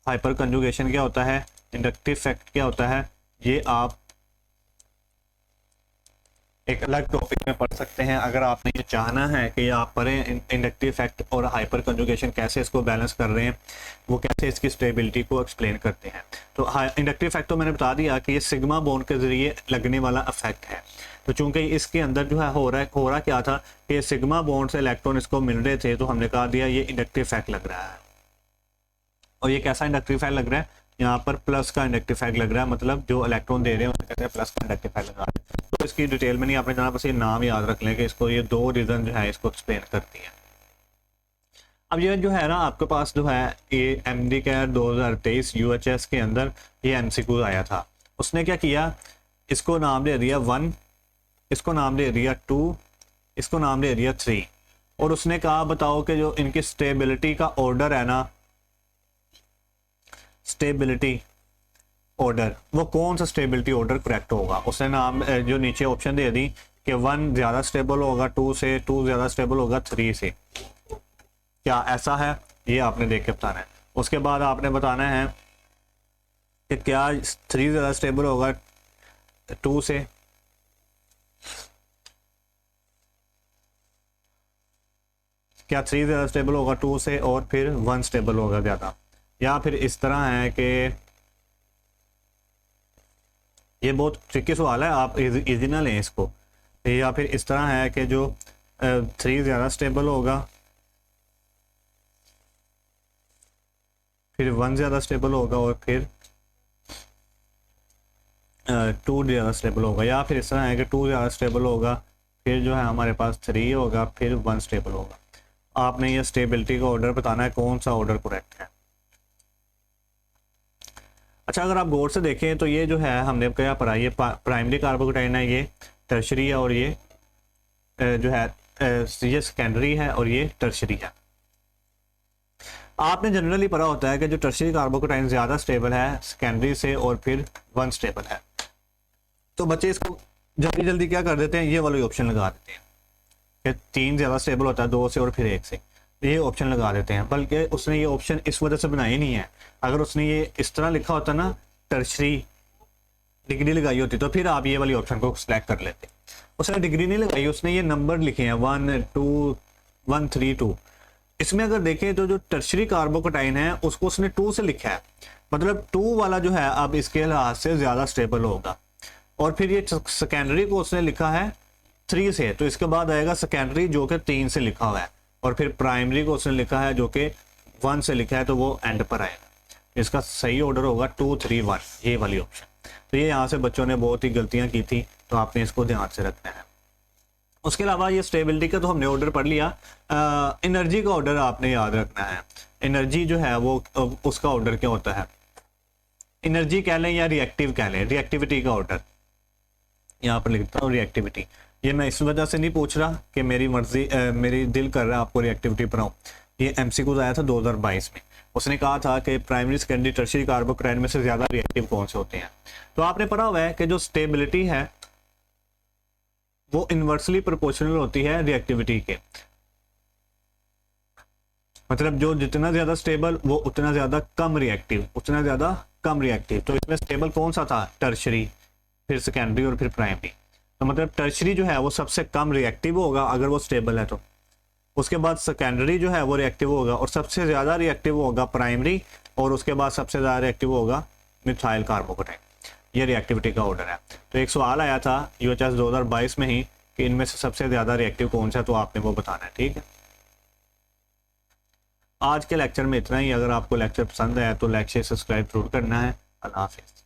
हाइपर कंजुगेशन क्या होता है, इंडक्टिव इफेक्ट क्या होता है, ये आप एक अलग टॉपिक में पढ़ सकते हैं। अगर आपने ये चाहना है कि आप पढ़ें इंडक्टिव इफेक्ट और हाइपर कंजुगेशन कैसे इसको बैलेंस कर रहे हैं, वो कैसे इसकी स्टेबिलिटी को एक्सप्लेन करते हैं। तो इंडक्टिव इफेक्ट तो मैंने बता दिया कि ये सिग्मा बॉन्ड के जरिए लगने वाला इफेक्ट है। तो चूंकि इसके अंदर जो है हो रहा क्या था कि सिग्मा बॉन्ड से इलेक्ट्रॉन इसको मिल रहे थे, तो हमने कहा दिया ये इंडक्टिव इफेक्ट लग रहा है। और ये कैसा इंडक्टिव इफेक्ट लग रहा है, यहाँ पर प्लस का इंडक्टिव इफेक्ट लग रहा है, मतलब जो इलेक्ट्रॉन दे रहे हैं उसे कहते हैं प्लस का इंडक्टिव इफेक्ट लग रहा है। तो इसकी डिटेल में नहीं आपने जाना, बस ये नाम याद रख लें कि इसको ये दो रीज़न जो है इसको एक्सप्लेन करती है। अब ये जो है ना आपके पास जो है ये MD कैट 2023 UHS के अंदर ये MCQ आया था। उसने क्या किया, इसको नाम दे दिया 1, इसको नाम दे दिया 2, इसको नाम दे दिया 3, और उसने कहा बताओ कि जो इनकी स्टेबिलिटी का ऑर्डर है ना, स्टेबिलिटी ऑर्डर, वो कौन सा स्टेबिलिटी ऑर्डर करेक्ट होगा। उसने नाम जो नीचे ऑप्शन दे दी कि 1 ज़्यादा स्टेबल होगा 2 से, 2 ज़्यादा स्टेबल होगा 3 से। क्या ऐसा है, ये आपने देख के बताना है। उसके बाद आपने बताना है कि क्या 3 ज़्यादा स्टेबल होगा 2 से, क्या 3 ज़्यादा स्टेबल होगा 2 से और फिर 1 स्टेबल होगा ज़्यादा, या फिर इस तरह है कि ये बहुत ट्रिकी सवाल है, आप इजी ना लें इसको। या फिर इस तरह है कि जो 3 ज़्यादा स्टेबल होगा, फिर 1 ज़्यादा स्टेबल होगा और फिर 2 ज़्यादा स्टेबल होगा, या फिर इस तरह है कि 2 ज़्यादा स्टेबल होगा, फिर जो है हमारे पास 3 होगा, फिर 1 स्टेबल होगा। आपने ये स्टेबिलिटी का ऑर्डर बताना है, कौन सा ऑर्डर करेक्ट है। अच्छा, अगर आप गौर से देखें तो ये जो है हमने क्या पढ़ा, ये प्राइमरी कार्बोकेटाइन है, ये टर्शरी है, और ये जो है ये सेकेंडरी है और ये टर्शरी है। आपने जनरली पढ़ा होता है कि जो टर्शरी कार्बोकेटाइन ज़्यादा स्टेबल है सेकेंडरी से और फिर 1 स्टेबल है। तो बच्चे इसको जल्दी जल्दी क्या कर देते हैं, ये वाला ऑप्शन लगा देते हैं कि 3 ज़्यादा स्टेबल होता है 2 से और फिर 1 से, ये ऑप्शन लगा देते हैं। बल्कि उसने ये ऑप्शन इस वजह से बनाई नहीं है। अगर उसने ये इस तरह लिखा होता ना, टर्शरी डिग्री लगाई होती, तो फिर आप ये वाली ऑप्शन को सिलेक्ट कर लेते। उसने डिग्री नहीं लगाई, उसने ये नंबर लिखे हैं 1 2 1 3 2। इसमें अगर देखें तो जो टर्शरी कार्बोकेटाइन है उसको उसने 2 से लिखा है, मतलब 2 वाला जो है अब इसके लिहाज से ज़्यादा स्टेबल होगा। और फिर ये सेकेंडरी को उसने लिखा है 3 से, तो इसके बाद आएगा सेकेंडरी जो कि 3 से लिखा हुआ है, और फिर प्राइमरी को उसने लिखा है जो कि 1 से लिखा है, तो वो एंड पर आएगा। इसका सही ऑर्डर होगा 2 3 1, ये वाली ऑप्शन। तो ये यहाँ से बच्चों ने बहुत ही गलतियाँ की थी, तो आपने इसको ध्यान से रखना है। उसके अलावा ये स्टेबिलिटी का तो हमने ऑर्डर पढ़ लिया। एनर्जी का ऑर्डर आपने याद रखना है। एनर्जी जो है वो उसका ऑर्डर क्या होता है, एनर्जी कह लें या रिएक्टिव कह लें, रिएक्टिविटी का ऑर्डर यहाँ पर लिखता हूँ रिएक्टिविटी। ये मैं इस वजह से नहीं पूछ रहा कि मेरी मर्जी मेरी दिल कर रहा है आपको रिएक्टिविटी पढ़ाऊँ। ये MCQ आया था 2022 में। उसने कहा था कि प्राइमरी सेकेंडरी टर्शियरी कार्बोकेटाइन में से ज़्यादा रिएक्टिव कौन से होते हैं। तो आपने पढ़ा हुआ है कि जो स्टेबिलिटी है वो इन्वर्सली प्रोपोर्शनल होती है रिएक्टिविटी के, मतलब जो जितना ज़्यादा स्टेबल वो उतना ज़्यादा कम रिएक्टिव, उतना ज़्यादा कम रिएक्टिव। तो इसमें स्टेबल कौन सा था, टर्शियरी, फिर सेकेंडरी और फिर प्राइमरी। तो मतलब टर्शियरी जो है वो सबसे कम रिएक्टिव होगा अगर वो स्टेबल है तो। उसके बाद सेकेंडरी जो है वो रिएक्टिव होगा, और सबसे ज़्यादा रिएक्टिव होगा प्राइमरी, और उसके बाद सबसे ज़्यादा रिएक्टिव होगा मिथाइल कार्बोकेटाइन। ये रिएक्टिविटी का ऑर्डर है। तो एक सवाल आया था UHS 2022 में ही कि इनमें से सबसे ज़्यादा रिएक्टिव कौन सा, तो आपने वो बताना है। ठीक है, आज के लेक्चर में इतना ही। अगर आपको लेक्चर पसंद आया तो लाइक शेयर सब्सक्राइब जरूर करना है। अल्लाह हाफिज़।